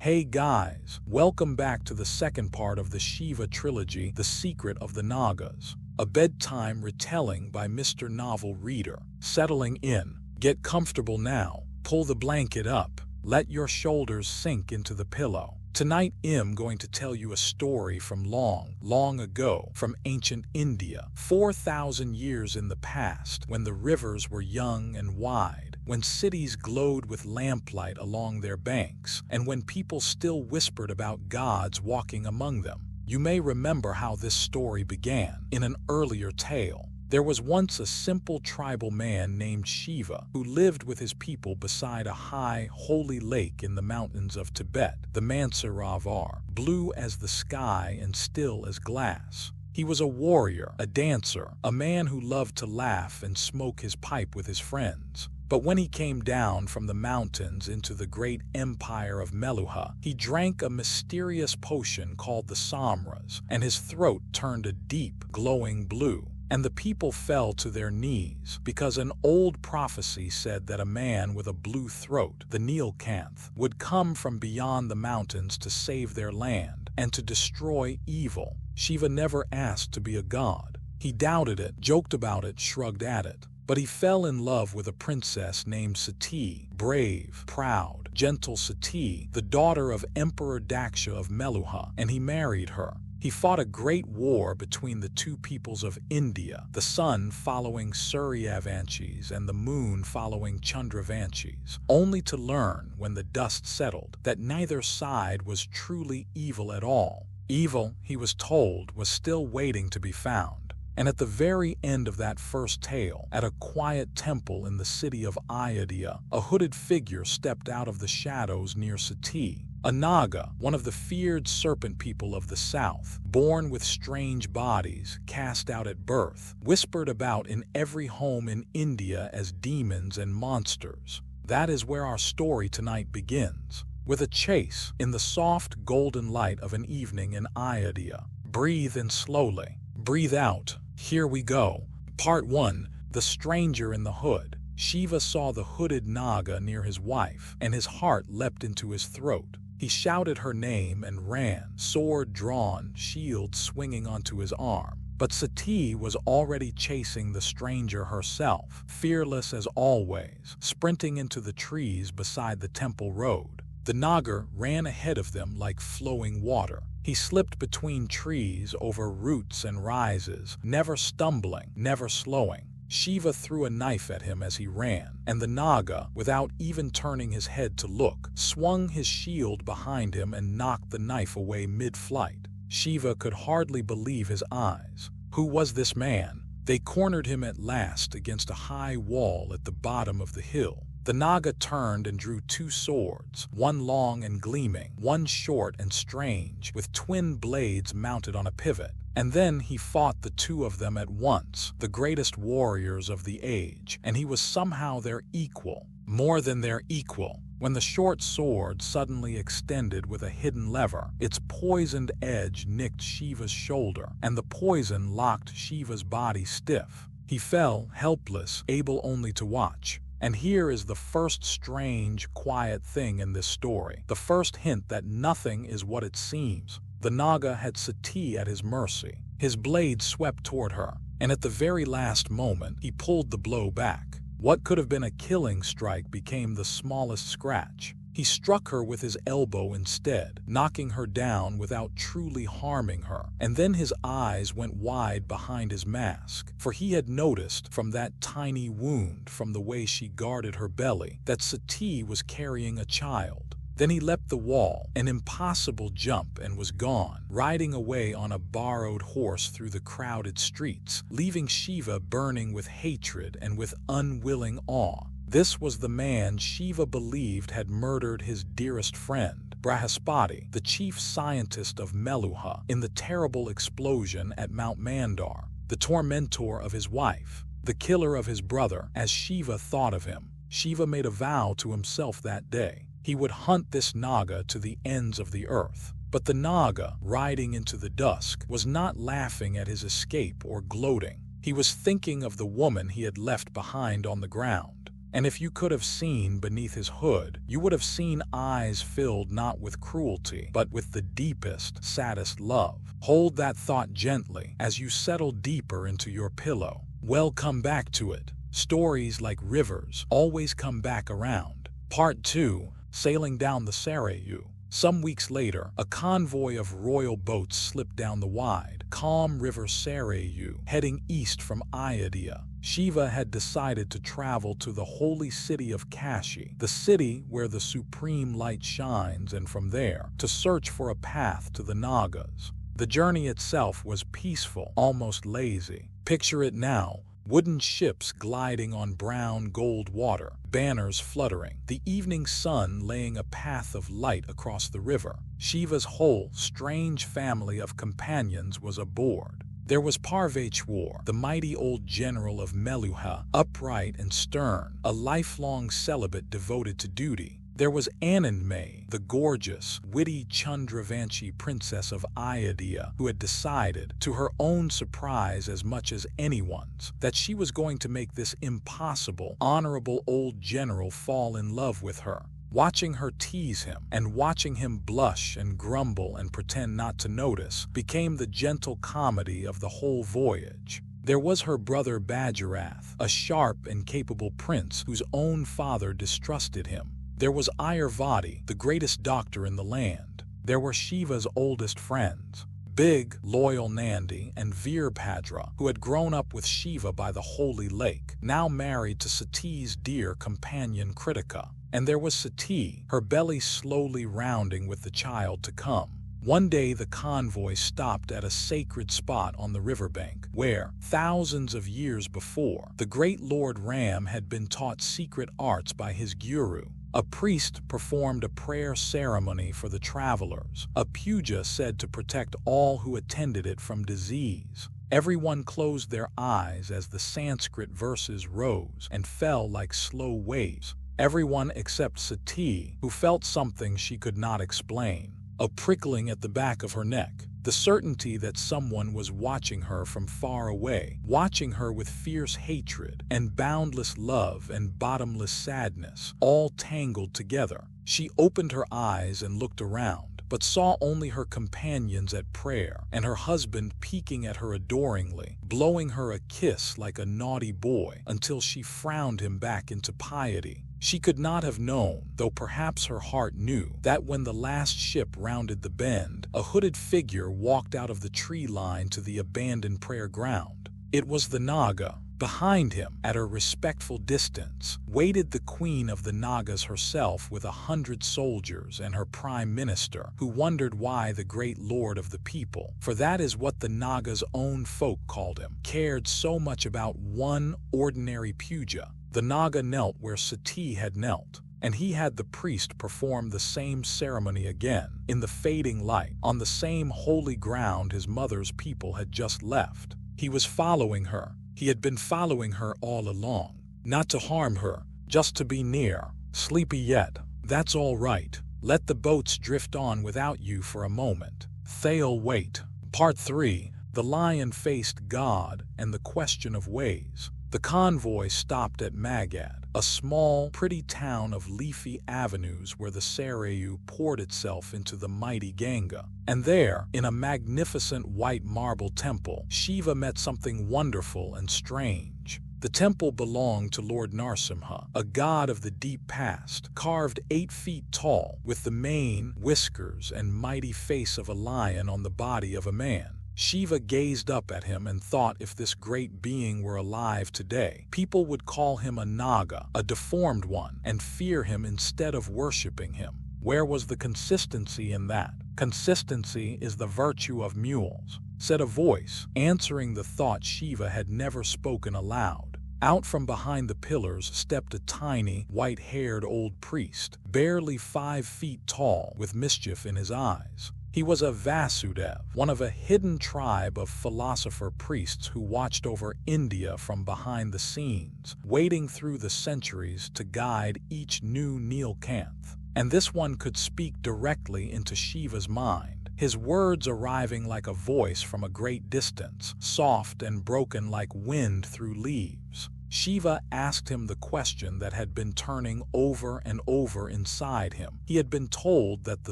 Hey guys, welcome back to the second part of the Shiva Trilogy, The Secret of the Nagas. A bedtime retelling by Mr. Novel Reader. Settling in. Get comfortable now. Pull the blanket up. Let your shoulders sink into the pillow. Tonight I'm going to tell you a story from long, long ago, from ancient India, 4,000 years in the past, when the rivers were young and wide, when cities glowed with lamplight along their banks, and when people still whispered about gods walking among them. You may remember how this story began. In an earlier tale, there was once a simple tribal man named Shiva who lived with his people beside a high, holy lake in the mountains of Tibet. The Mansarovar, blue as the sky and still as glass. He was a warrior, a dancer, a man who loved to laugh and smoke his pipe with his friends. But when he came down from the mountains into the great empire of Meluha, he drank a mysterious potion called the Samras, and his throat turned a deep, glowing blue. And the people fell to their knees, because an old prophecy said that a man with a blue throat, the Nilkanth, would come from beyond the mountains to save their land and to destroy evil. Shiva never asked to be a god. He doubted it, joked about it, shrugged at it. But he fell in love with a princess named Sati, brave, proud, gentle Sati, the daughter of Emperor Daksha of Meluha, and he married her. He fought a great war between the two peoples of India, the sun following Suryavanshis and the moon following Chandravanshis, only to learn, when the dust settled, that neither side was truly evil at all. Evil, he was told, was still waiting to be found. And at the very end of that first tale, at a quiet temple in the city of Ayodhya, a hooded figure stepped out of the shadows near Sati. A Naga, one of the feared serpent people of the south, born with strange bodies, cast out at birth, whispered about in every home in India as demons and monsters. That is where our story tonight begins, with a chase in the soft golden light of an evening in Ayodhya. Breathe in slowly. Breathe out. Here we go. Part 1. The Stranger in the Hood. Shiva saw the hooded Naga near his wife, and his heart leapt into his throat. He shouted her name and ran, sword drawn, shield swinging onto his arm. But Sati was already chasing the stranger herself, fearless as always, sprinting into the trees beside the temple road. The Naga ran ahead of them like flowing water. He slipped between trees, over roots and rises, never stumbling, never slowing. Shiva threw a knife at him as he ran, and the Naga, without even turning his head to look, swung his shield behind him and knocked the knife away mid-flight. Shiva could hardly believe his eyes. Who was this man? They cornered him at last against a high wall at the bottom of the hill. The Naga turned and drew two swords, one long and gleaming, one short and strange, with twin blades mounted on a pivot. And then he fought the two of them at once, the greatest warriors of the age, and he was somehow their equal, more than their equal. When the short sword suddenly extended with a hidden lever, its poisoned edge nicked Shiva's shoulder, and the poison locked Shiva's body stiff. He fell, helpless, able only to watch. And here is the first strange, quiet thing in this story, the first hint that nothing is what it seems. The Naga had Sati at his mercy. His blade swept toward her, and at the very last moment he pulled the blow back. What could have been a killing strike became the smallest scratch. He struck her with his elbow instead, knocking her down without truly harming her. And then his eyes went wide behind his mask, for he had noticed from that tiny wound, from the way she guarded her belly, that Sati was carrying a child. Then he leapt the wall, an impossible jump, and was gone, riding away on a borrowed horse through the crowded streets, leaving Shiva burning with hatred and with unwilling awe. This was the man Shiva believed had murdered his dearest friend, Brahaspati, the chief scientist of Meluha, in the terrible explosion at Mount Mandar, the tormentor of his wife, the killer of his brother, as Shiva thought of him. Shiva made a vow to himself that day. He would hunt this Naga to the ends of the earth. But the Naga, riding into the dusk, was not laughing at his escape or gloating. He was thinking of the woman he had left behind on the ground. And if you could have seen beneath his hood, you would have seen eyes filled not with cruelty, but with the deepest, saddest love. Hold that thought gently as you settle deeper into your pillow. Well, come back to it. Stories like rivers always come back around. Part 2, Sailing Down the Sarayu. Some weeks later, a convoy of royal boats slipped down the wide, calm river Sarayu, heading east from Ayodhya. Shiva had decided to travel to the holy city of Kashi, the city where the supreme light shines, and from there, to search for a path to the Nagas. The journey itself was peaceful, almost lazy. Picture it now. Wooden ships gliding on brown gold water, banners fluttering, the evening sun laying a path of light across the river. Shiva's whole strange family of companions was aboard. There was Parvachwar, the mighty old general of Meluha, upright and stern, a lifelong celibate devoted to duty. There was Anandmay, the gorgeous, witty Chandravanshi princess of Ayodhya, who had decided, to her own surprise as much as anyone's, that she was going to make this impossible, honorable old general fall in love with her. Watching her tease him, and watching him blush and grumble and pretend not to notice, became the gentle comedy of the whole voyage. There was her brother Bajarath, a sharp and capable prince whose own father distrusted him. There was Ayurvadi, the greatest doctor in the land. There were Shiva's oldest friends, big, loyal Nandi and Veerbhadra, who had grown up with Shiva by the holy lake, now married to Sati's dear companion Kritika. And there was Sati, her belly slowly rounding with the child to come. One day the convoy stopped at a sacred spot on the riverbank, where, thousands of years before, the great Lord Ram had been taught secret arts by his guru. A priest performed a prayer ceremony for the travelers, a puja said to protect all who attended it from disease. Everyone closed their eyes as the Sanskrit verses rose and fell like slow waves. Everyone except Sati, who felt something she could not explain, a prickling at the back of her neck. The certainty that someone was watching her from far away, watching her with fierce hatred and boundless love and bottomless sadness, all tangled together. She opened her eyes and looked around, but saw only her companions at prayer and her husband peeking at her adoringly, blowing her a kiss like a naughty boy until she frowned him back into piety. She could not have known, though perhaps her heart knew, that when the last ship rounded the bend, a hooded figure walked out of the tree line to the abandoned prayer ground. It was the Naga. Behind him, at a respectful distance, waited the queen of the Nagas herself with 100 soldiers and her prime minister, who wondered why the great lord of the people, for that is what the Nagas' own folk called him, cared so much about one ordinary puja. The Naga knelt where Sati had knelt, and he had the priest perform the same ceremony again, in the fading light, on the same holy ground his mother's people had just left. He was following her. He had been following her all along. Not to harm her, just to be near. Sleepy yet? That's all right. Let the boats drift on without you for a moment. They'll wait. Part 3, The Lion-Faced God and the Question of Ways. The convoy stopped at Magad, a small, pretty town of leafy avenues where the Sarayu poured itself into the mighty Ganga. And there, in a magnificent white marble temple, Shiva met something wonderful and strange. The temple belonged to Lord Narsimha, a god of the deep past, carved 8 feet tall, with the mane, whiskers, and mighty face of a lion on the body of a man. Shiva gazed up at him and thought if this great being were alive today, people would call him a Naga, a deformed one, and fear him instead of worshipping him. Where was the consistency in that? Consistency is the virtue of mules, said a voice, answering the thought Shiva had never spoken aloud. Out from behind the pillars stepped a tiny, white-haired old priest, barely 5 feet tall, with mischief in his eyes. He was a Vasudev, one of a hidden tribe of philosopher priests who watched over India from behind the scenes, waiting through the centuries to guide each new Neelkanth. And this one could speak directly into Shiva's mind, his words arriving like a voice from a great distance, soft and broken like wind through leaves. Shiva asked him the question that had been turning over and over inside him. He had been told that the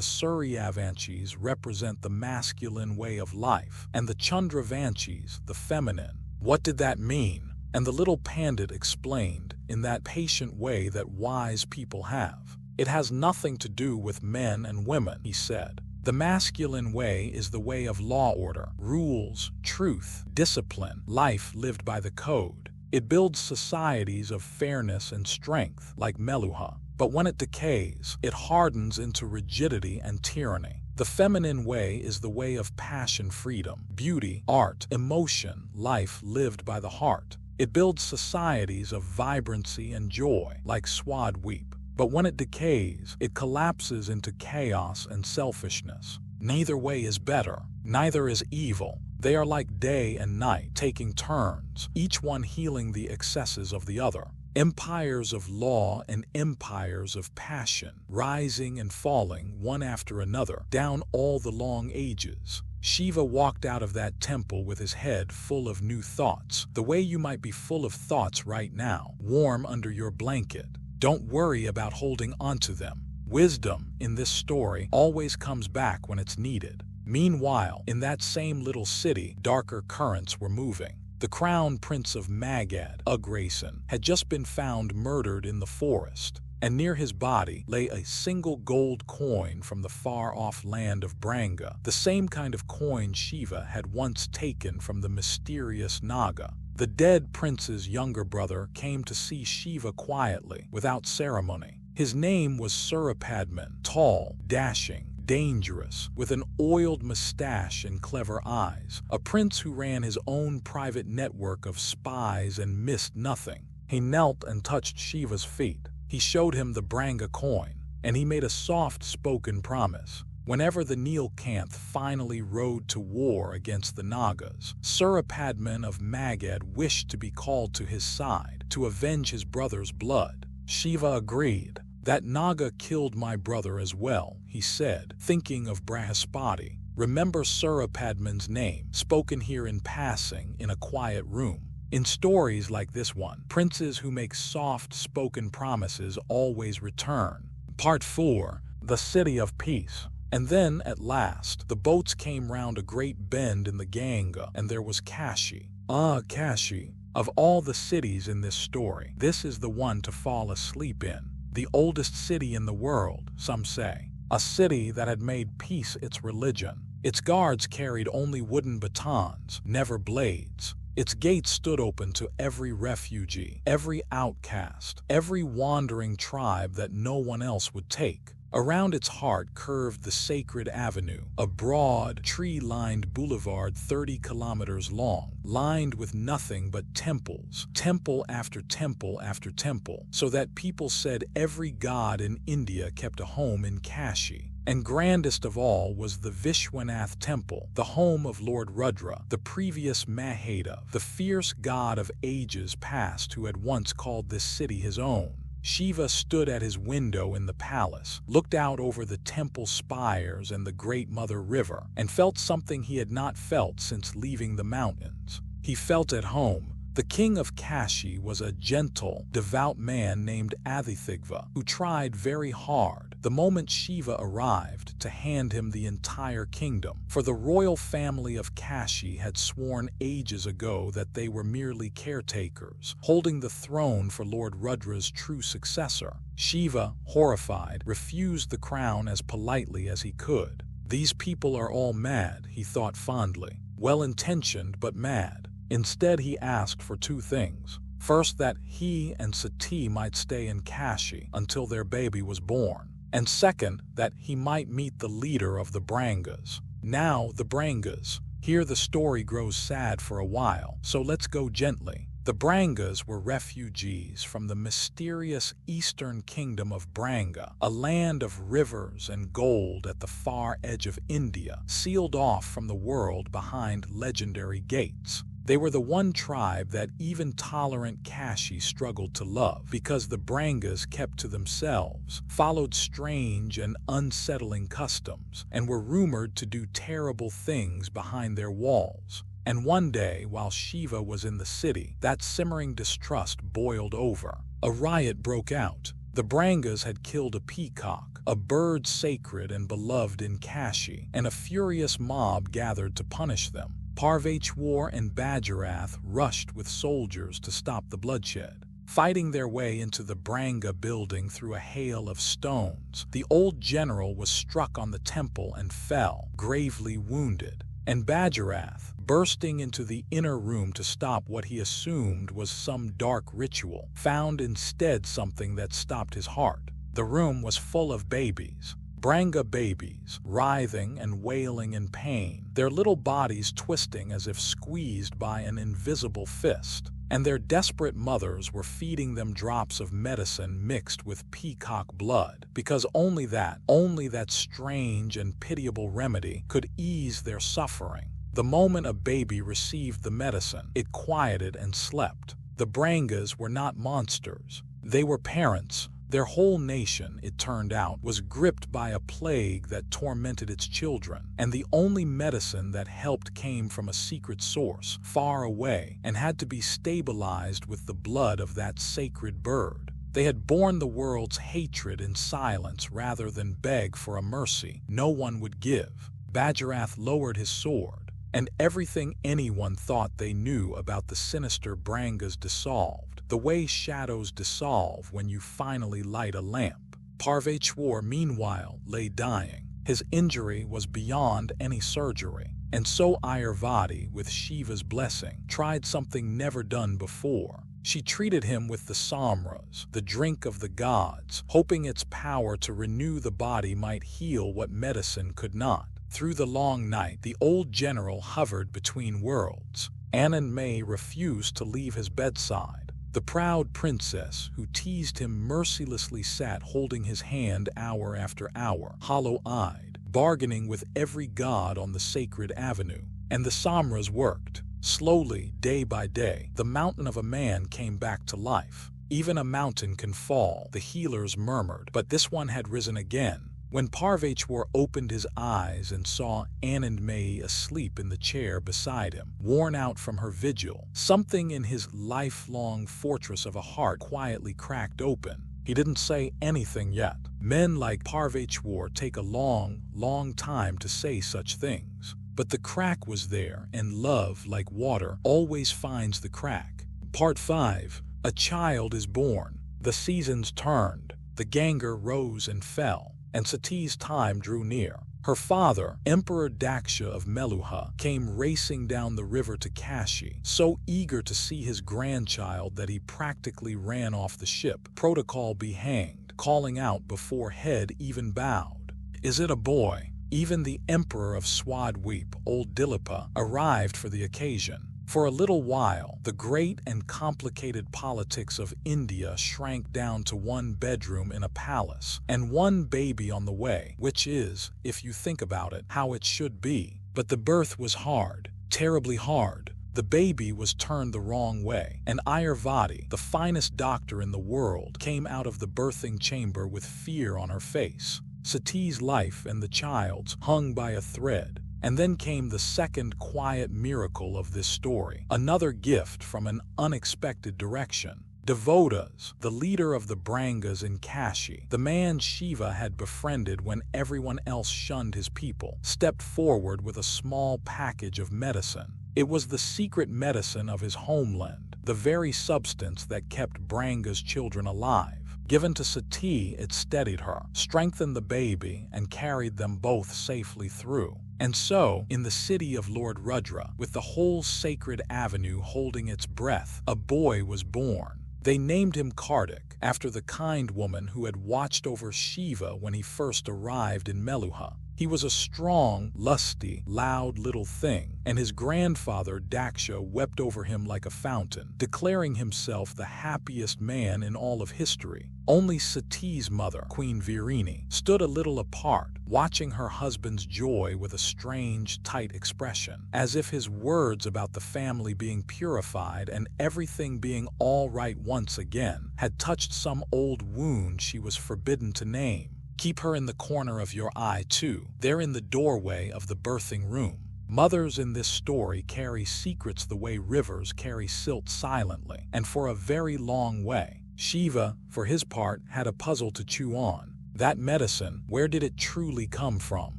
Suryavanshis represent the masculine way of life, and the Chandravanshis the feminine. What did that mean? And the little pandit explained, in that patient way that wise people have. It has nothing to do with men and women, he said. The masculine way is the way of law, order, rules, truth, discipline, life lived by the code. It builds societies of fairness and strength, like Meluha. But when it decays, it hardens into rigidity and tyranny. The feminine way is the way of passion, freedom, beauty, art, emotion, life lived by the heart. It builds societies of vibrancy and joy, like Swadweep. But when it decays, it collapses into chaos and selfishness. Neither way is better, neither is evil. They are like day and night, taking turns, each one healing the excesses of the other. Empires of law and empires of passion, rising and falling one after another, down all the long ages. Shiva walked out of that temple with his head full of new thoughts, the way you might be full of thoughts right now, warm under your blanket. Don't worry about holding onto them. Wisdom, in this story, always comes back when it's needed. Meanwhile, in that same little city, darker currents were moving. The crown prince of Magad, Ugrayson, had just been found murdered in the forest, and near his body lay a single gold coin from the far-off land of Branga, the same kind of coin Shiva had once taken from the mysterious Naga. The dead prince's younger brother came to see Shiva quietly, without ceremony. His name was Surapadman, tall, dashing, dangerous, with an oiled mustache and clever eyes, a prince who ran his own private network of spies and missed nothing. He knelt and touched Shiva's feet. He showed him the Branga coin, and he made a soft-spoken promise. Whenever the Neelkanth finally rode to war against the Nagas, Surapadman of Magad wished to be called to his side to avenge his brother's blood. Shiva agreed. That Naga killed my brother as well, he said, thinking of Brahaspati. Remember Surapadman's name, spoken here in passing in a quiet room. In stories like this one, princes who make soft-spoken promises always return. Part 4. The City of Peace. And then, at last, the boats came round a great bend in the Ganga, and there was Kashi. Ah, Kashi. Of all the cities in this story, this is the one to fall asleep in. The oldest city in the world, some say. A city that had made peace its religion. Its guards carried only wooden batons, never blades. Its gates stood open to every refugee, every outcast, every wandering tribe that no one else would take. Around its heart curved the sacred avenue, a broad, tree-lined boulevard 30 kilometers long, lined with nothing but temples, temple after temple after temple, so that people said every god in India kept a home in Kashi. And grandest of all was the Vishwanath temple, the home of Lord Rudra, the previous Mahadev, the fierce god of ages past who had once called this city his own. Shiva stood at his window in the palace, looked out over the temple spires and the great Mother River, and felt something he had not felt since leaving the mountains. He felt at home. The king of Kashi was a gentle, devout man named Adithigva, who tried very hard, the moment Shiva arrived, to hand him the entire kingdom, for the royal family of Kashi had sworn ages ago that they were merely caretakers, holding the throne for Lord Rudra's true successor. Shiva, horrified, refused the crown as politely as he could. These people are all mad, he thought fondly, well-intentioned but mad. Instead, he asked for two things. First, that he and Sati might stay in Kashi until their baby was born. And second, that he might meet the leader of the Brangas. Now, the Brangas. Here the story grows sad for a while, so let's go gently. The Brangas were refugees from the mysterious eastern kingdom of Branga, a land of rivers and gold at the far edge of India, sealed off from the world behind legendary gates. They were the one tribe that even tolerant Kashi struggled to love, because the Brangas kept to themselves, followed strange and unsettling customs, and were rumored to do terrible things behind their walls. And one day, while Shiva was in the city, that simmering distrust boiled over. A riot broke out. The Brangas had killed a peacock, a bird sacred and beloved in Kashi, and a furious mob gathered to punish them. Parvachwar and Bajarath rushed with soldiers to stop the bloodshed. Fighting their way into the Branga building through a hail of stones, the old general was struck on the temple and fell, gravely wounded. And Bajarath, bursting into the inner room to stop what he assumed was some dark ritual, found instead something that stopped his heart. The room was full of babies. Branga babies, writhing and wailing in pain, their little bodies twisting as if squeezed by an invisible fist. And their desperate mothers were feeding them drops of medicine mixed with peacock blood, because only that strange and pitiable remedy could ease their suffering. The moment a baby received the medicine, it quieted and slept. The Brangas were not monsters. They were parents. Their whole nation, it turned out, was gripped by a plague that tormented its children, and the only medicine that helped came from a secret source, far away, and had to be stabilized with the blood of that sacred bird. They had borne the world's hatred in silence rather than beg for a mercy no one would give. Bajarath lowered his sword, and everything anyone thought they knew about the sinister Brangas dissolved, the way shadows dissolve when you finally light a lamp. Parvachwar, meanwhile, lay dying. His injury was beyond any surgery, and so Ayurvadi, with Shiva's blessing, tried something never done before. She treated him with the samras, the drink of the gods, hoping its power to renew the body might heal what medicine could not. Through the long night, the old general hovered between worlds. Anand May refused to leave his bedside. The proud princess, who teased him mercilessly, sat holding his hand hour after hour, hollow-eyed, bargaining with every god on the sacred avenue. And the samras worked. Slowly, day by day, the mountain of a man came back to life. Even a mountain can fall, the healers murmured, but this one had risen again. When Parvachwar opened his eyes and saw Anand May asleep in the chair beside him, worn out from her vigil, something in his lifelong fortress of a heart quietly cracked open. He didn't say anything yet. Men like Parvachwar take a long time to say such things. But the crack was there, and love, like water, always finds the crack. Part 5. A child is born. The seasons turned. The Gangar rose and fell, and Sati's time drew near. Her father, Emperor Daksha of Meluha, came racing down the river to Kashi, so eager to see his grandchild that he practically ran off the ship. Protocol be hanged, calling out before head even bowed. Is it a boy? Even the Emperor of Swadweep, old Dilipa, arrived for the occasion. For a little while, the great and complicated politics of India shrank down to one bedroom in a palace, and one baby on the way, which is, if you think about it, how it should be. But the birth was hard, terribly hard. The baby was turned the wrong way, and Ayurvadi, the finest doctor in the world, came out of the birthing chamber with fear on her face. Sati's life and the child's hung by a thread. And then came the second quiet miracle of this story, another gift from an unexpected direction. Devotas, the leader of the Brangas in Kashi, the man Shiva had befriended when everyone else shunned his people, stepped forward with a small package of medicine. It was the secret medicine of his homeland, the very substance that kept Branga's children alive. Given to Sati, it steadied her, strengthened the baby, and carried them both safely through. And so, in the city of Lord Rudra, with the whole sacred avenue holding its breath, a boy was born. They named him Kartik, after the kind woman who had watched over Shiva when he first arrived in Meluha. He was a strong, lusty, loud little thing, and his grandfather Daksha wept over him like a fountain, declaring himself the happiest man in all of history. Only Sati's mother, Queen Virini, stood a little apart, watching her husband's joy with a strange, tight expression, as if his words about the family being purified and everything being all right once again had touched some old wound she was forbidden to name. Keep her in the corner of your eye, too. There in the doorway of the birthing room. Mothers in this story carry secrets the way rivers carry silt silently, and for a very long way. Shiva, for his part, had a puzzle to chew on. That medicine, where did it truly come from?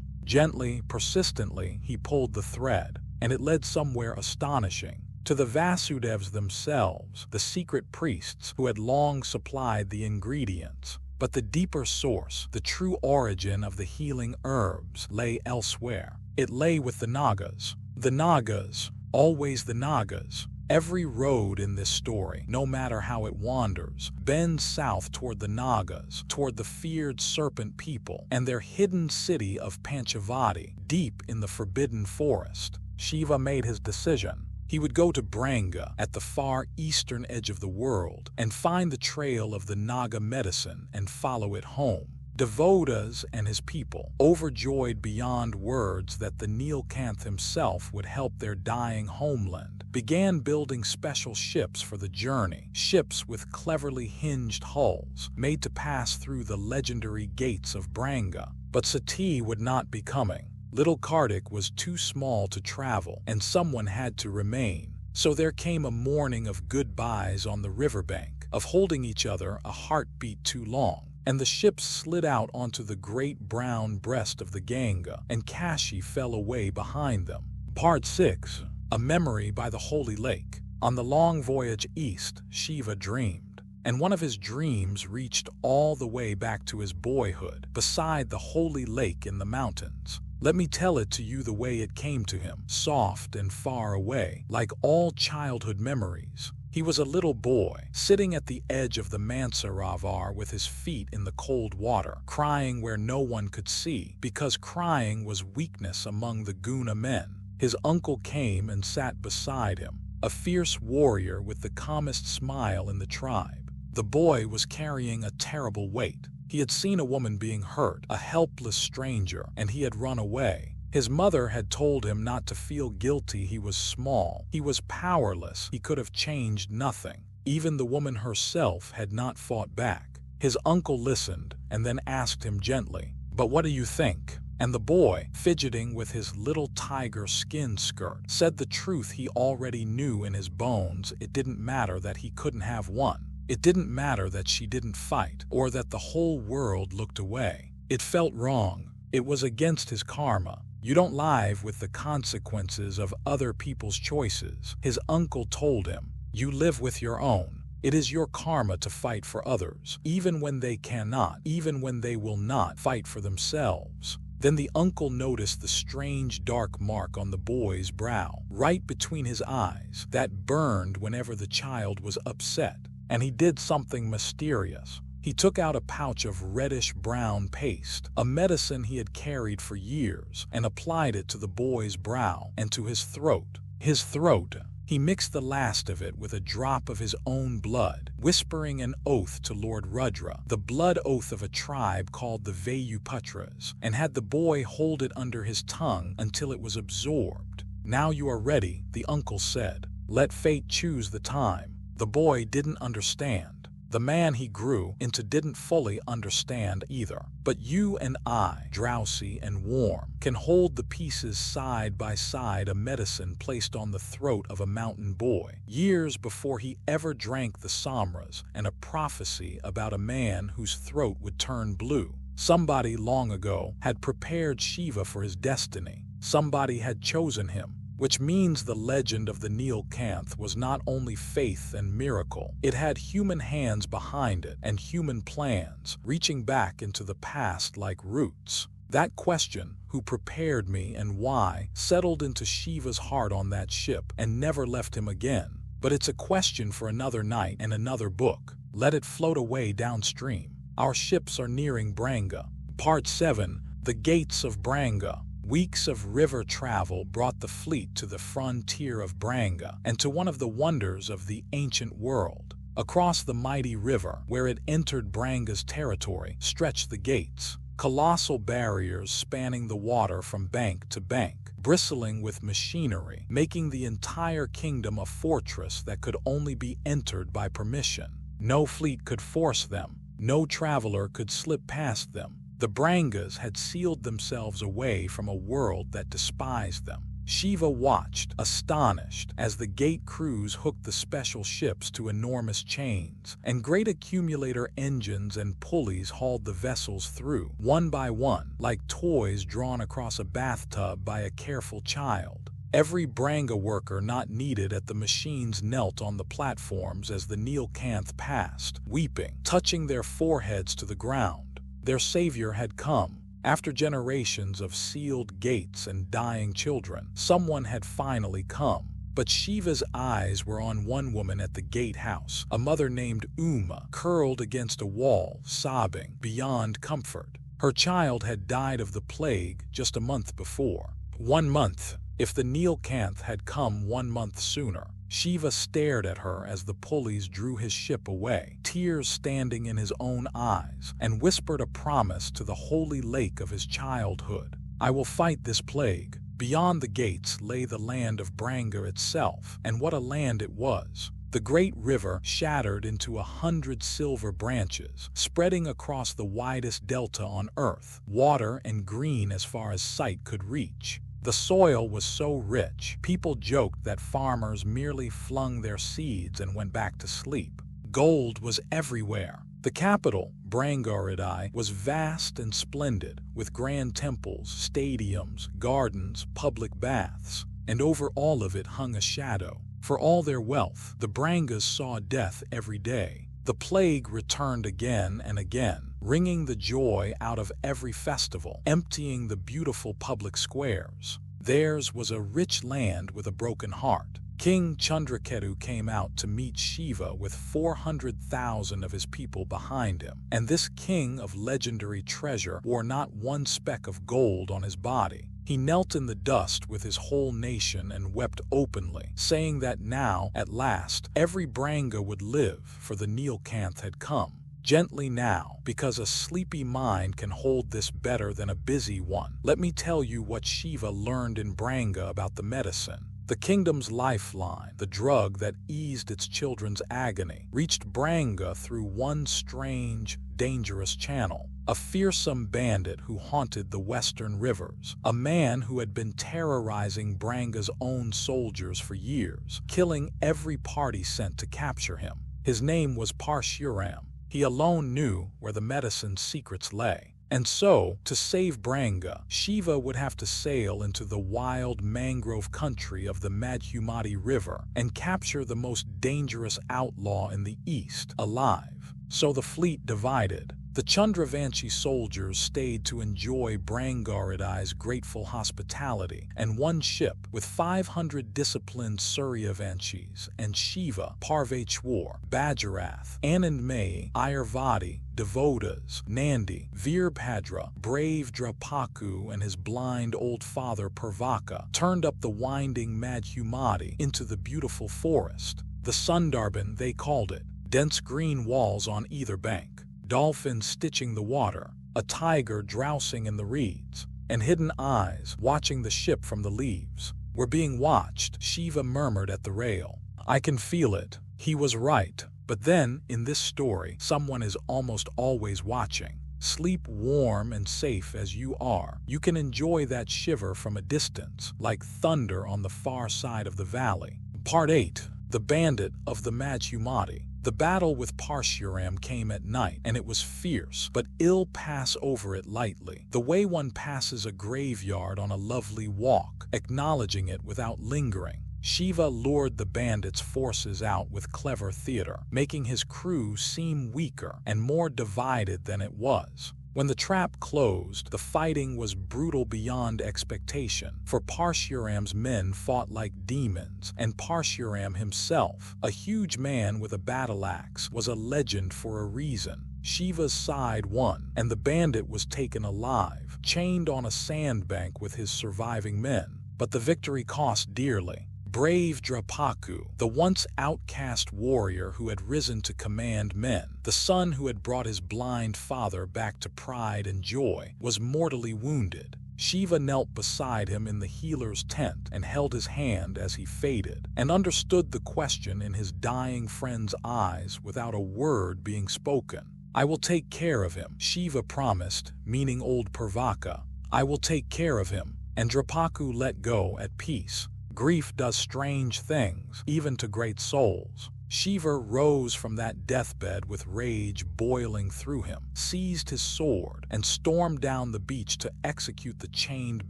Gently, persistently, he pulled the thread, and it led somewhere astonishing. To the Vasudevs themselves, the secret priests who had long supplied the ingredients. But the deeper source, the true origin of the healing herbs, lay elsewhere. It lay with the Nagas. The Nagas, always the Nagas. Every road in this story, no matter how it wanders, bends south toward the Nagas, toward the feared serpent people and their hidden city of Panchavati, deep in the forbidden forest. Shiva made his decision. He would go to Branga, at the far eastern edge of the world, and find the trail of the Naga medicine and follow it home. Devotas and his people, overjoyed beyond words that the Nilkanth himself would help their dying homeland, began building special ships for the journey, ships with cleverly hinged hulls, made to pass through the legendary gates of Branga. But Sati would not be coming. Little Kartik was too small to travel, and someone had to remain. So there came a morning of goodbyes on the riverbank, of holding each other a heartbeat too long, and the ships slid out onto the great brown breast of the Ganga, and Kashi fell away behind them. Part 6. A Memory by the Holy Lake. On the long voyage east, Shiva dreamed, and one of his dreams reached all the way back to his boyhood, beside the holy lake in the mountains. Let me tell it to you the way it came to him, soft and far away, like all childhood memories. He was a little boy, sitting at the edge of the Mansarovar with his feet in the cold water, crying where no one could see, because crying was weakness among the Guna men. His uncle came and sat beside him, a fierce warrior with the calmest smile in the tribe. The boy was carrying a terrible weight. He had seen a woman being hurt, a helpless stranger, and he had run away. His mother had told him not to feel guilty. He was small. He was powerless. He could have changed nothing. Even the woman herself had not fought back. His uncle listened and then asked him gently, "But what do you think?" And the boy, fidgeting with his little tiger skin skirt, said the truth he already knew in his bones. It didn't matter that he couldn't have one. It didn't matter that she didn't fight, or that the whole world looked away. It felt wrong. It was against his karma. You don't live with the consequences of other people's choices, his uncle told him. You live with your own. It is your karma to fight for others, even when they cannot, even when they will not fight for themselves. Then the uncle noticed the strange dark mark on the boy's brow, right between his eyes, that burned whenever the child was upset. And he did something mysterious. He took out a pouch of reddish-brown paste, a medicine he had carried for years, and applied it to the boy's brow and to his throat. His throat. He mixed the last of it with a drop of his own blood, whispering an oath to Lord Rudra, the blood oath of a tribe called the Vayuputras, and had the boy hold it under his tongue until it was absorbed. "Now you are ready," the uncle said. "Let fate choose the time." The boy didn't understand. The man he grew into didn't fully understand either. But you and I, drowsy and warm, can hold the pieces side by side, a medicine placed on the throat of a mountain boy, years before he ever drank the samras, and a prophecy about a man whose throat would turn blue. Somebody long ago had prepared Shiva for his destiny. Somebody had chosen him. Which means the legend of the Nilkanth was not only faith and miracle, it had human hands behind it and human plans, reaching back into the past like roots. That question, who prepared me and why, settled into Shiva's heart on that ship and never left him again. But it's a question for another night and another book. Let it float away downstream. Our ships are nearing Branga. Part 7. The Gates of Branga. Weeks of river travel brought the fleet to the frontier of Branga and to one of the wonders of the ancient world. Across the mighty river, where it entered Branga's territory, stretched the gates, colossal barriers spanning the water from bank to bank, bristling with machinery, making the entire kingdom a fortress that could only be entered by permission. No fleet could force them. No traveler could slip past them. The Brangas had sealed themselves away from a world that despised them. Shiva watched, astonished, as the gate crews hooked the special ships to enormous chains, and great accumulator engines and pulleys hauled the vessels through, one by one, like toys drawn across a bathtub by a careful child. Every Branga worker not needed at the machines knelt on the platforms as the Nilkanth passed, weeping, touching their foreheads to the ground. Their savior had come. After generations of sealed gates and dying children, someone had finally come. But Shiva's eyes were on one woman at the gatehouse, a mother named Uma, curled against a wall, sobbing, beyond comfort. Her child had died of the plague just a month before. 1 month. If the Nilkanth had come 1 month sooner. Shiva stared at her as the pulleys drew his ship away, tears standing in his own eyes, and whispered a promise to the holy lake of his childhood. I will fight this plague. Beyond the gates lay the land of Branga itself, and what a land it was. The great river shattered into 100 silver branches, spreading across the widest delta on earth, water and green as far as sight could reach. The soil was so rich, people joked that farmers merely flung their seeds and went back to sleep. Gold was everywhere. The capital, Brangaridai, was vast and splendid, with grand temples, stadiums, gardens, public baths, and over all of it hung a shadow. For all their wealth, the Brangas saw death every day. The plague returned again and again, wringing the joy out of every festival, emptying the beautiful public squares. Theirs was a rich land with a broken heart. King Chandraketu came out to meet Shiva with 400,000 of his people behind him, and this king of legendary treasure wore not one speck of gold on his body. He knelt in the dust with his whole nation and wept openly, saying that now, at last, every Branga would live, for the Nilkanth had come. Gently now, because a sleepy mind can hold this better than a busy one. Let me tell you what Shiva learned in Branga about the medicine. The kingdom's lifeline, the drug that eased its children's agony, reached Branga through one strange, dangerous channel. A fearsome bandit who haunted the western rivers, a man who had been terrorizing Branga's own soldiers for years, killing every party sent to capture him. His name was Parshuram. He alone knew where the medicine's secrets lay. And so, to save Branga, Shiva would have to sail into the wild mangrove country of the Madhumati River and capture the most dangerous outlaw in the east, alive. So the fleet divided. The Chandravanshi soldiers stayed to enjoy Brangaridai's grateful hospitality, and one ship with 500 disciplined Suryavanshis and Shiva, Parvachwar, Bajarath, Anandmayi, Ayurvadi, Devotas, Nandi, Veerbhadra, brave Drapaku and his blind old father Purvaka turned up the winding Madhumati into the beautiful forest. The Sundarban, they called it, dense green walls on either bank, dolphins stitching the water, a tiger drowsing in the reeds, and hidden eyes watching the ship from the leaves. We're being watched, Shiva murmured at the rail. I can feel it. He was right. But then, in this story, someone is almost always watching. Sleep warm and safe as you are. You can enjoy that shiver from a distance, like thunder on the far side of the valley. Part 8. The Bandit of the Madhumati. The battle with Parshuram came at night, and it was fierce, but ill pass over it lightly, the way one passes a graveyard on a lovely walk, acknowledging it without lingering. Shiva lured the bandits' forces out with clever theater, making his crew seem weaker and more divided than it was. When the trap closed, the fighting was brutal beyond expectation, for Parshuram's men fought like demons, and Parshuram himself, a huge man with a battle axe, was a legend for a reason. Shiva's side won, and the bandit was taken alive, chained on a sandbank with his surviving men. But the victory cost dearly. Brave Drapaku, the once outcast warrior who had risen to command men, the son who had brought his blind father back to pride and joy, was mortally wounded. Shiva knelt beside him in the healer's tent and held his hand as he faded, and understood the question in his dying friend's eyes without a word being spoken. I will take care of him, Shiva promised, meaning old Purvaka. I will take care of him. and Tripathi let go at peace. Grief does strange things, even to great souls. Shiva rose from that deathbed with rage boiling through him, seized his sword, and stormed down the beach to execute the chained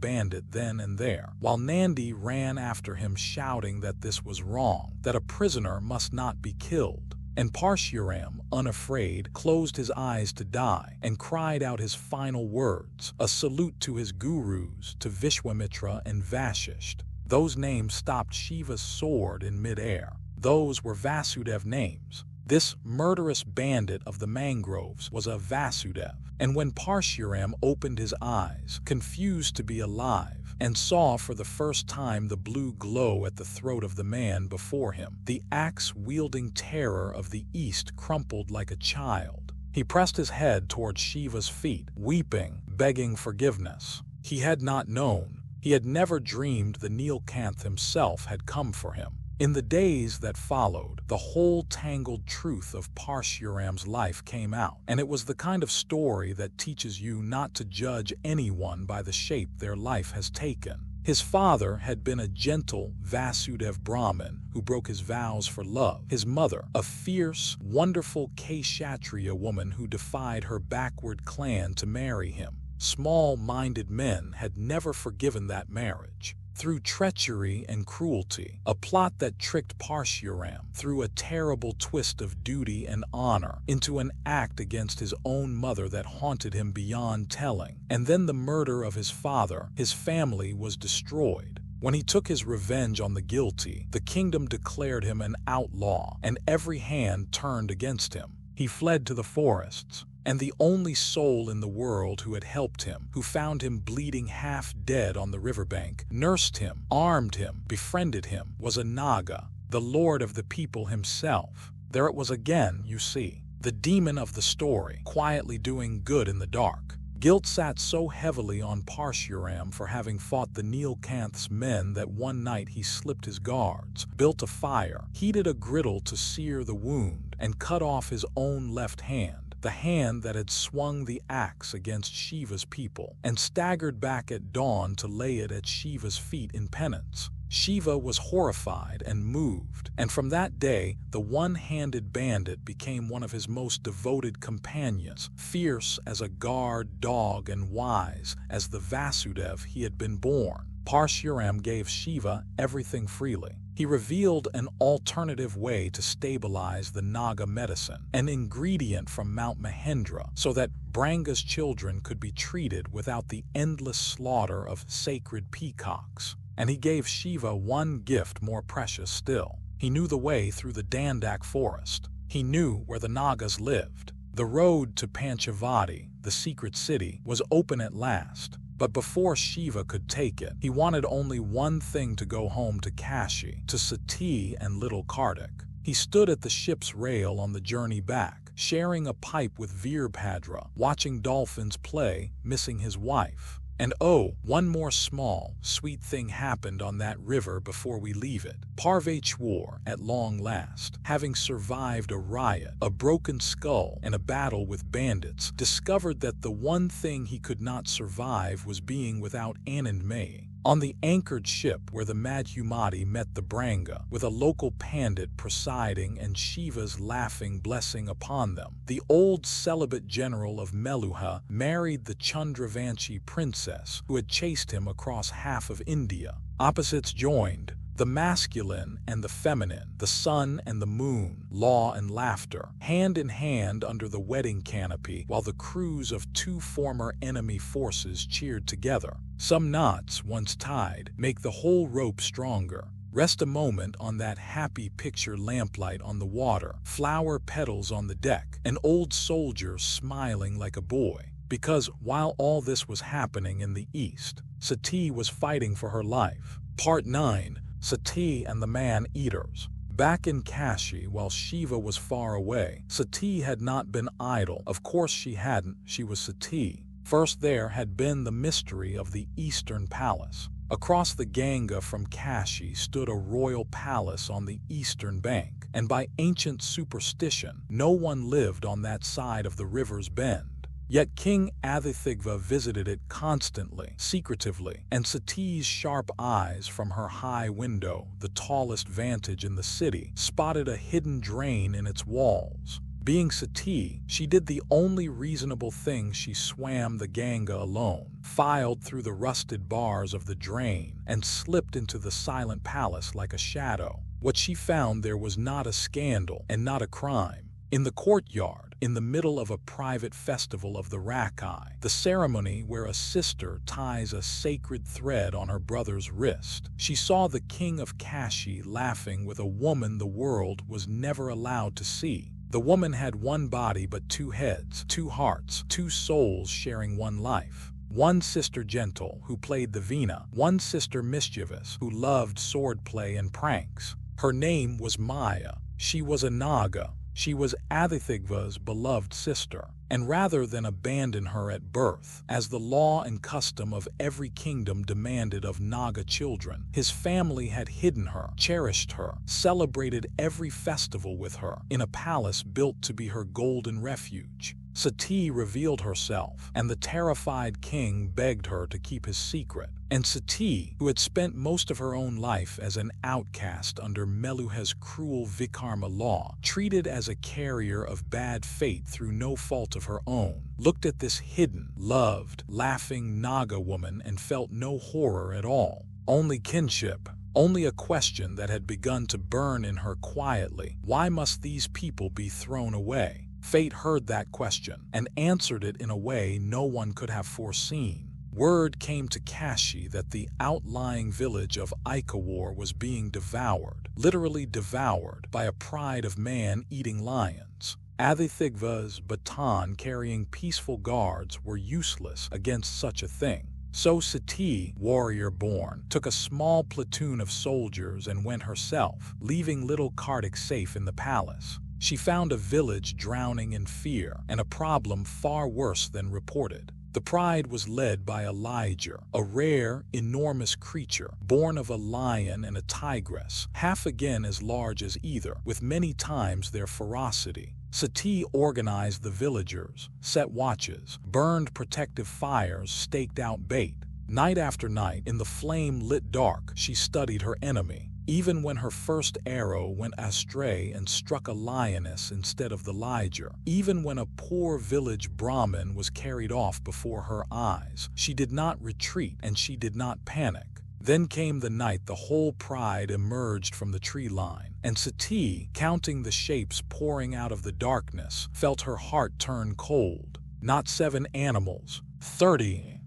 bandit then and there, while Nandi ran after him shouting that this was wrong, that a prisoner must not be killed. And Parshuram, unafraid, closed his eyes to die and cried out his final words, a salute to his gurus, to Vishwamitra and Vasishtha. Those names stopped Shiva's sword in midair. Those were Vasudev names. This murderous bandit of the mangroves was a Vasudev. And when Parshuram opened his eyes, confused to be alive, and saw for the first time the blue glow at the throat of the man before him, the axe-wielding terror of the East crumpled like a child. He pressed his head toward Shiva's feet, weeping, begging forgiveness. He had not known. He had never dreamed the Nilkanth himself had come for him. In the days that followed, the whole tangled truth of Parshuram's life came out, and it was the kind of story that teaches you not to judge anyone by the shape their life has taken. His father had been a gentle Vasudev Brahmin who broke his vows for love. His mother, a fierce, wonderful Kshatriya woman who defied her backward clan to marry him. Small-minded men had never forgiven that marriage. Through treachery and cruelty, a plot that tricked Parshuram through a terrible twist of duty and honor into an act against his own mother that haunted him beyond telling. And then the murder of his father, his family was destroyed. When he took his revenge on the guilty, the kingdom declared him an outlaw, and every hand turned against him. He fled to the forests. And the only soul in the world who had helped him, who found him bleeding half dead on the riverbank, nursed him, armed him, befriended him, was a Naga, the lord of the people himself. There it was again, you see, the demon of the story, quietly doing good in the dark. Guilt sat so heavily on Parshuram for having fought the Nilkanth's men that one night he slipped his guards, built a fire, heated a griddle to sear the wound, and cut off his own left hand, the hand that had swung the axe against Shiva's people, and staggered back at dawn to lay it at Shiva's feet in penance. Shiva was horrified and moved, and from that day the one-handed bandit became one of his most devoted companions, fierce as a guard dog and wise as the Vasudev he had been born. Parshuram gave Shiva everything freely. He revealed an alternative way to stabilize the Naga medicine, an ingredient from Mount Mahendra, so that Branga's children could be treated without the endless slaughter of sacred peacocks. And he gave Shiva one gift more precious still. He knew the way through the Dandak forest. He knew where the Nagas lived. The road to Panchavati, the secret city, was open at last. But before Shiva could take it, he wanted only one thing: to go home to Kashi, to Sati and little Kartik. He stood at the ship's rail on the journey back, sharing a pipe with Veerbhadra, watching dolphins play, missing his wife. And oh, one more small, sweet thing happened on that river before we leave it. Parvachwar, at long last, having survived a riot, a broken skull, and a battle with bandits, discovered that the one thing he could not survive was being without Anandmayi. On the anchored ship where the Madhumati met the Branga, with a local pandit presiding and Shiva's laughing blessing upon them, the old celibate general of Meluha married the Chandravanshi princess who had chased him across half of India. Opposites joined, the masculine and the feminine, the sun and the moon, law and laughter, hand in hand under the wedding canopy, while the crews of two former enemy forces cheered together. Some knots, once tied, make the whole rope stronger. Rest a moment on that happy picture lamplight on the water, flower petals on the deck, an old soldier smiling like a boy. Because while all this was happening in the East, Sati was fighting for her life. Part 9. Sati and the Man-Eaters. Back in Kashi, while Shiva was far away, Sati had not been idle. Of course she hadn't, she was Sati. First there had been the mystery of the Eastern Palace. Across the Ganga from Kashi stood a royal palace on the eastern bank, and by ancient superstition, no one lived on that side of the river's bend. Yet King Adithigva visited it constantly, secretively, and Sati's sharp eyes from her high window, the tallest vantage in the city, spotted a hidden drain in its walls. Being Sati, she did the only reasonable thing. She swam the Ganga alone, filed through the rusted bars of the drain, and slipped into the silent palace like a shadow. What she found there was not a scandal and not a crime. In the courtyard, in the middle of a private festival of the Rakai, the ceremony where a sister ties a sacred thread on her brother's wrist, she saw the king of Kashi laughing with a woman the world was never allowed to see. The woman had one body but two heads, two hearts, two souls sharing one life. One sister gentle, who played the veena, one sister mischievous, who loved swordplay and pranks. Her name was Maya. She was a Naga. She was Adithigva's beloved sister, and rather than abandon her at birth, as the law and custom of every kingdom demanded of Naga children, his family had hidden her, cherished her, celebrated every festival with her, in a palace built to be her golden refuge. Sati revealed herself, and the terrified king begged her to keep his secret. And Sati, who had spent most of her own life as an outcast under Meluha's cruel Vikarma law, treated as a carrier of bad fate through no fault of her own, looked at this hidden, loved, laughing Naga woman and felt no horror at all, only kinship. Only a question that had begun to burn in her quietly. Why must these people be thrown away? Fate heard that question and answered it in a way no one could have foreseen. Word came to Kashi that the outlying village of Ikawar was being devoured, literally devoured, by a pride of man-eating lions. Adithigva's baton-carrying peaceful guards were useless against such a thing. So Sati, warrior-born, took a small platoon of soldiers and went herself, leaving little Kartik safe in the palace. She found a village drowning in fear, and a problem far worse than reported. The pride was led by a liger, a rare, enormous creature, born of a lion and a tigress, half again as large as either, with many times their ferocity. Sati organized the villagers, set watches, burned protective fires, staked out bait. Night after night, in the flame-lit dark, she studied her enemy. Even when her first arrow went astray and struck a lioness instead of the liger, even when a poor village Brahmin was carried off before her eyes, she did not retreat and she did not panic. Then came the night the whole pride emerged from the tree line, and Sati, counting the shapes pouring out of the darkness, felt her heart turn cold. Not 7 animals, 30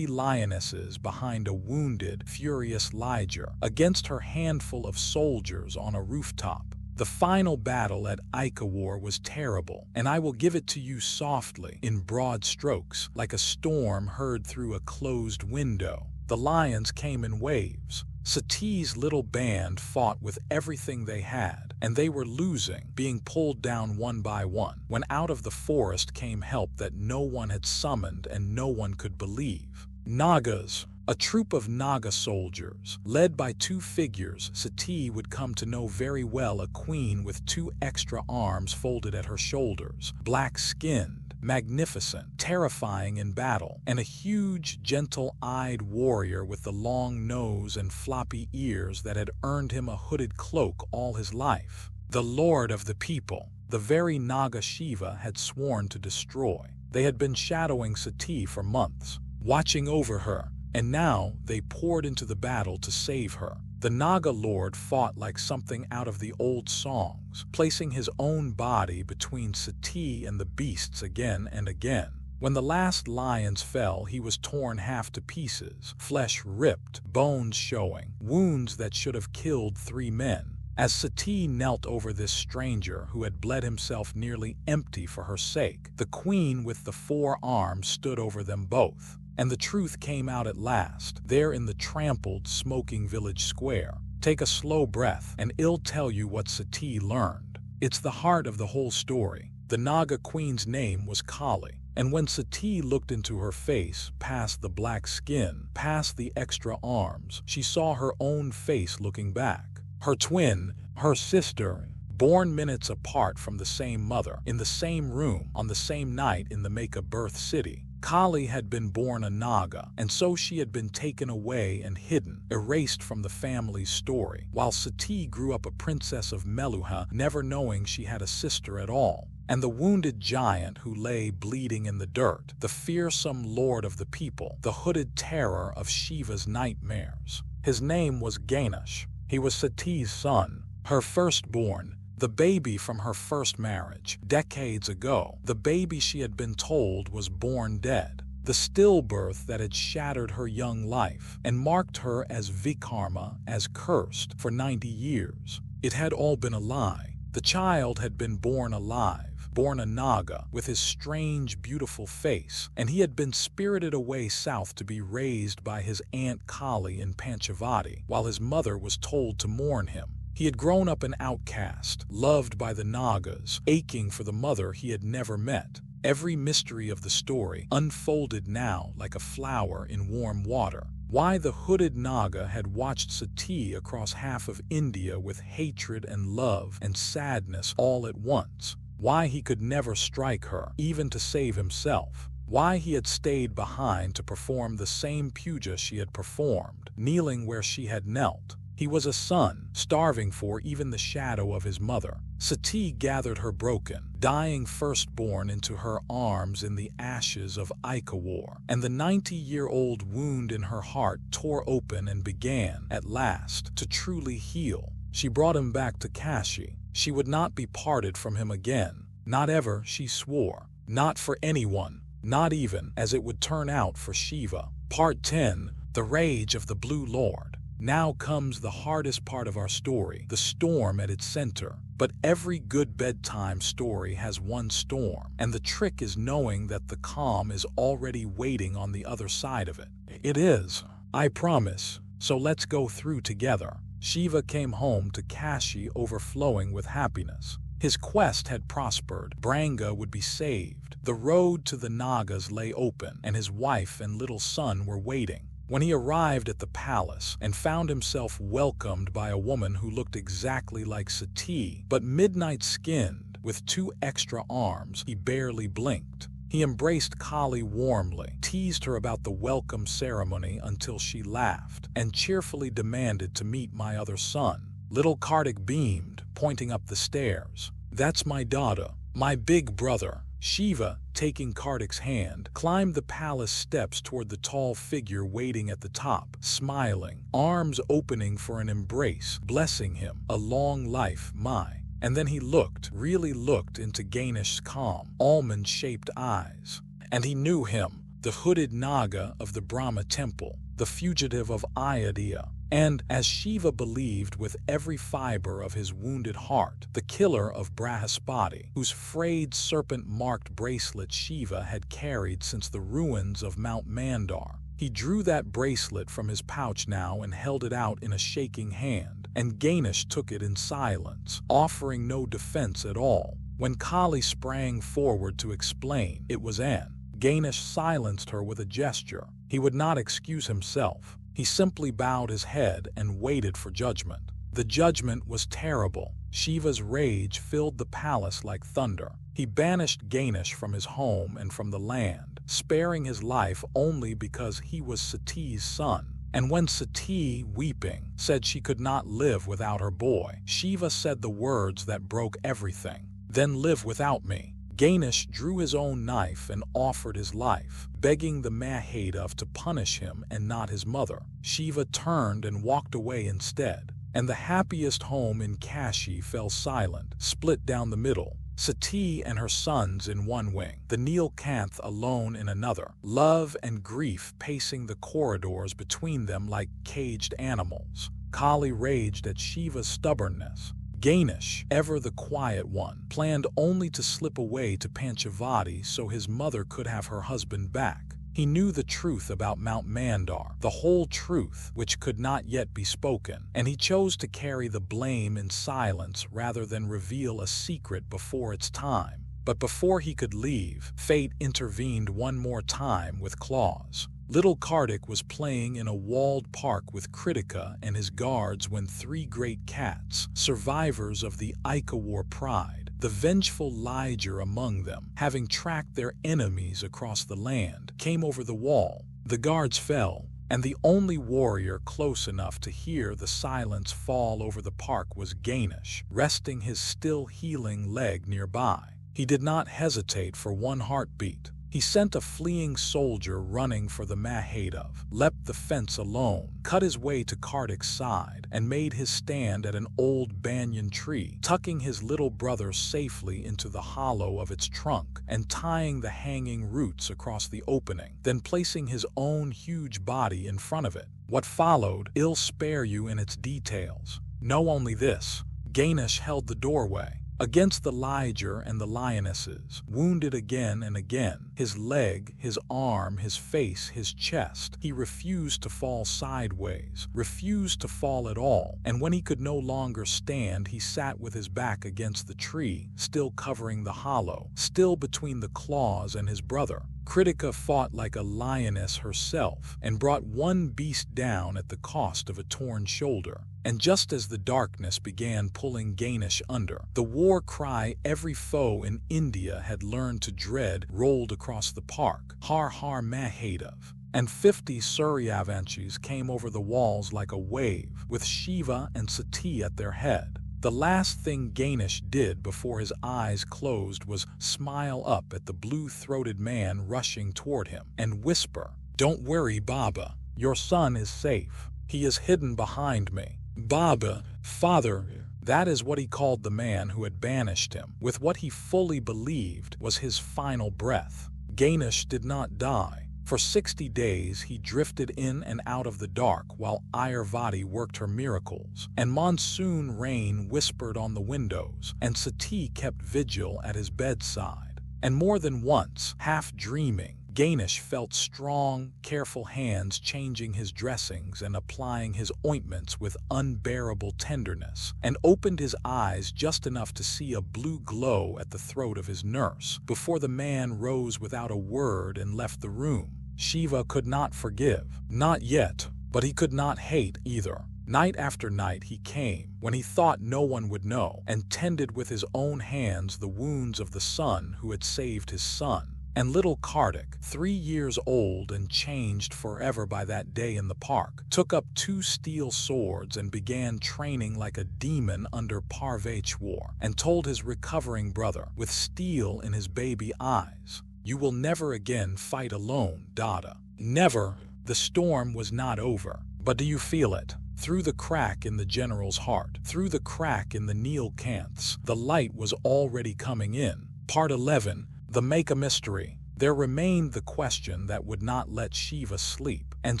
lionesses behind a wounded, furious liger, against her handful of soldiers on a rooftop. The final battle at Ikawar was terrible, and I will give it to you softly, in broad strokes, like a storm heard through a closed window. The lions came in waves. Sati's little band fought with everything they had, and they were losing, being pulled down one by one, when out of the forest came help that no one had summoned and no one could believe. Nagas, a troop of Naga soldiers, led by 2 figures Sati would come to know very well, a queen with 2 extra arms folded at her shoulders, black-skinned, magnificent, terrifying in battle, and a huge, gentle-eyed warrior with the long nose and floppy ears that had earned him a hooded cloak all his life. The lord of the people, the very Naga Shiva had sworn to destroy. They had been shadowing Sati for months, watching over her, and now they poured into the battle to save her. The Naga Lord fought like something out of the old songs, placing his own body between Sati and the beasts again and again. When the last lions fell, he was torn half to pieces, flesh ripped, bones showing, wounds that should have killed 3 men. As Sati knelt over this stranger who had bled himself nearly empty for her sake, the queen with the 4 arms stood over them both. And the truth came out at last, there in the trampled, smoking village square. Take a slow breath, and I'll tell you what Sati learned. It's the heart of the whole story. The Naga queen's name was Kali, and when Sati looked into her face, past the black skin, past the extra arms, she saw her own face looking back. Her twin, her sister, Born minutes apart from the same mother, in the same room, on the same night in the Mecca birth city, Kali had been born a Naga, and so she had been taken away and hidden, erased from the family's story, while Sati grew up a princess of Meluha, never knowing she had a sister at all. And the wounded giant who lay bleeding in the dirt, the fearsome lord of the people, the hooded terror of Shiva's nightmares. His name was Ganesh. He was Sati's son, her firstborn, the baby from her first marriage. Decades ago, the baby she had been told was born dead. The stillbirth that had shattered her young life and marked her as Vikarma, as cursed, for 90 years. It had all been a lie. The child had been born alive, born a Naga, with his strange, beautiful face, and he had been spirited away south to be raised by his aunt Kali in Panchavati, while his mother was told to mourn him. He had grown up an outcast, loved by the Nagas, aching for the mother he had never met. Every mystery of the story unfolded now like a flower in warm water. Why the hooded Naga had watched Sati across half of India with hatred and love and sadness all at once. Why he could never strike her, even to save himself. Why he had stayed behind to perform the same puja she had performed, kneeling where she had knelt. He was a son, starving for even the shadow of his mother. Sati gathered her broken, dying firstborn into her arms in the ashes of Ika War, and the 90-year-old wound in her heart tore open and began, at last, to truly heal. She brought him back to Kashi. She would not be parted from him again. Not ever, she swore. Not for anyone. Not even, as it would turn out, for Shiva. Part 10. The Rage of the Blue Lord. Now comes the hardest part of our story, the storm at its center. But every good bedtime story has one storm, and the trick is knowing that the calm is already waiting on the other side of it. It is, I promise, so let's go through together. Shiva came home to Kashi overflowing with happiness. His quest had prospered, Branga would be saved, the road to the Nagas lay open, and his wife and little son were waiting. When he arrived at the palace and found himself welcomed by a woman who looked exactly like Sati, but midnight-skinned, with 2 extra arms, he barely blinked. He embraced Kali warmly, teased her about the welcome ceremony until she laughed, and cheerfully demanded to meet my other son. Little Kartik beamed, pointing up the stairs. "That's my daughter, my big brother." Shiva, taking Kartik's hand, climbed the palace steps toward the tall figure waiting at the top, smiling, arms opening for an embrace, blessing him, a long life, my. And then he looked, really looked into Ganesh's calm, almond-shaped eyes. And he knew him, the hooded Naga of the Brahma temple, the fugitive of Ayodhya. And, as Shiva believed with every fiber of his wounded heart, the killer of Brahaspati, whose frayed serpent-marked bracelet Shiva had carried since the ruins of Mount Mandar. He drew that bracelet from his pouch now and held it out in a shaking hand, and Ganesh took it in silence, offering no defense at all. When Kali sprang forward to explain, it was An. Ganesh silenced her with a gesture. He would not excuse himself. He simply bowed his head and waited for judgment. The judgment was terrible. Shiva's rage filled the palace like thunder. He banished Ganesh from his home and from the land, sparing his life only because he was Sati's son. And when Sati, weeping, said she could not live without her boy, Shiva said the words that broke everything. "Then live without me." Ganesh drew his own knife and offered his life, begging the Mahadev to punish him and not his mother. Shiva turned and walked away instead, and the happiest home in Kashi fell silent, split down the middle. Sati and her sons in one wing, the Neelkanth alone in another, love and grief pacing the corridors between them like caged animals. Kali raged at Shiva's stubbornness. Ganesh, ever the quiet one, planned only to slip away to Panchavati so his mother could have her husband back. He knew the truth about Mount Mandar, the whole truth, which could not yet be spoken, and he chose to carry the blame in silence rather than reveal a secret before its time. But before he could leave, fate intervened one more time with claws. Little Kartik was playing in a walled park with Kritika and his guards when three great cats, survivors of the Ika War pride, the vengeful liger among them, having tracked their enemies across the land, came over the wall. The guards fell, and the only warrior close enough to hear the silence fall over the park was Ganesh, resting his still healing leg nearby. He did not hesitate for one heartbeat. He sent a fleeing soldier running for the Mahadev, leapt the fence alone, cut his way to Kartik's side, and made his stand at an old banyan tree, tucking his little brother safely into the hollow of its trunk and tying the hanging roots across the opening, then placing his own huge body in front of it. What followed, I'll spare you in its details. Know only this: Ganesh held the doorway. Against the liger and the lionesses, wounded again and again, his leg, his arm, his face, his chest, he refused to fall sideways, refused to fall at all, and when he could no longer stand, he sat with his back against the tree, still covering the hollow, still between the claws and his brother. Kritika fought like a lioness herself and brought one beast down at the cost of a torn shoulder. And just as the darkness began pulling Ganesh under, the war cry every foe in India had learned to dread rolled across the park, Har Har Mahadev. And 50 Suryavanshis came over the walls like a wave, with Shiva and Sati at their head. The last thing Ganesh did before his eyes closed was smile up at the blue-throated man rushing toward him and whisper, "Don't worry, Baba. Your son is safe. He is hidden behind me." Baba, father, that is what he called the man who had banished him, with what he fully believed was his final breath. Ganesh did not die. For 60 days he drifted in and out of the dark while Ayurvati worked her miracles, and monsoon rain whispered on the windows, and Sati kept vigil at his bedside. And more than once, half dreaming, Ganesh felt strong, careful hands changing his dressings and applying his ointments with unbearable tenderness, and opened his eyes just enough to see a blue glow at the throat of his nurse before the man rose without a word and left the room. Shiva could not forgive, not yet, but he could not hate either. Night after night he came, when he thought no one would know, and tended with his own hands the wounds of the son who had saved his son. And little Kartik, 3 years old and changed forever by that day in the park, took up 2 steel swords and began training like a demon under Parvachwar, and told his recovering brother, with steel in his baby eyes, "You will never again fight alone, Dada. Never." The storm was not over. But do you feel it? Through the crack in the general's heart, through the crack in the Neelkanths, the light was already coming in. Part 11. The Make a Mystery. There remained the question that would not let Shiva sleep, and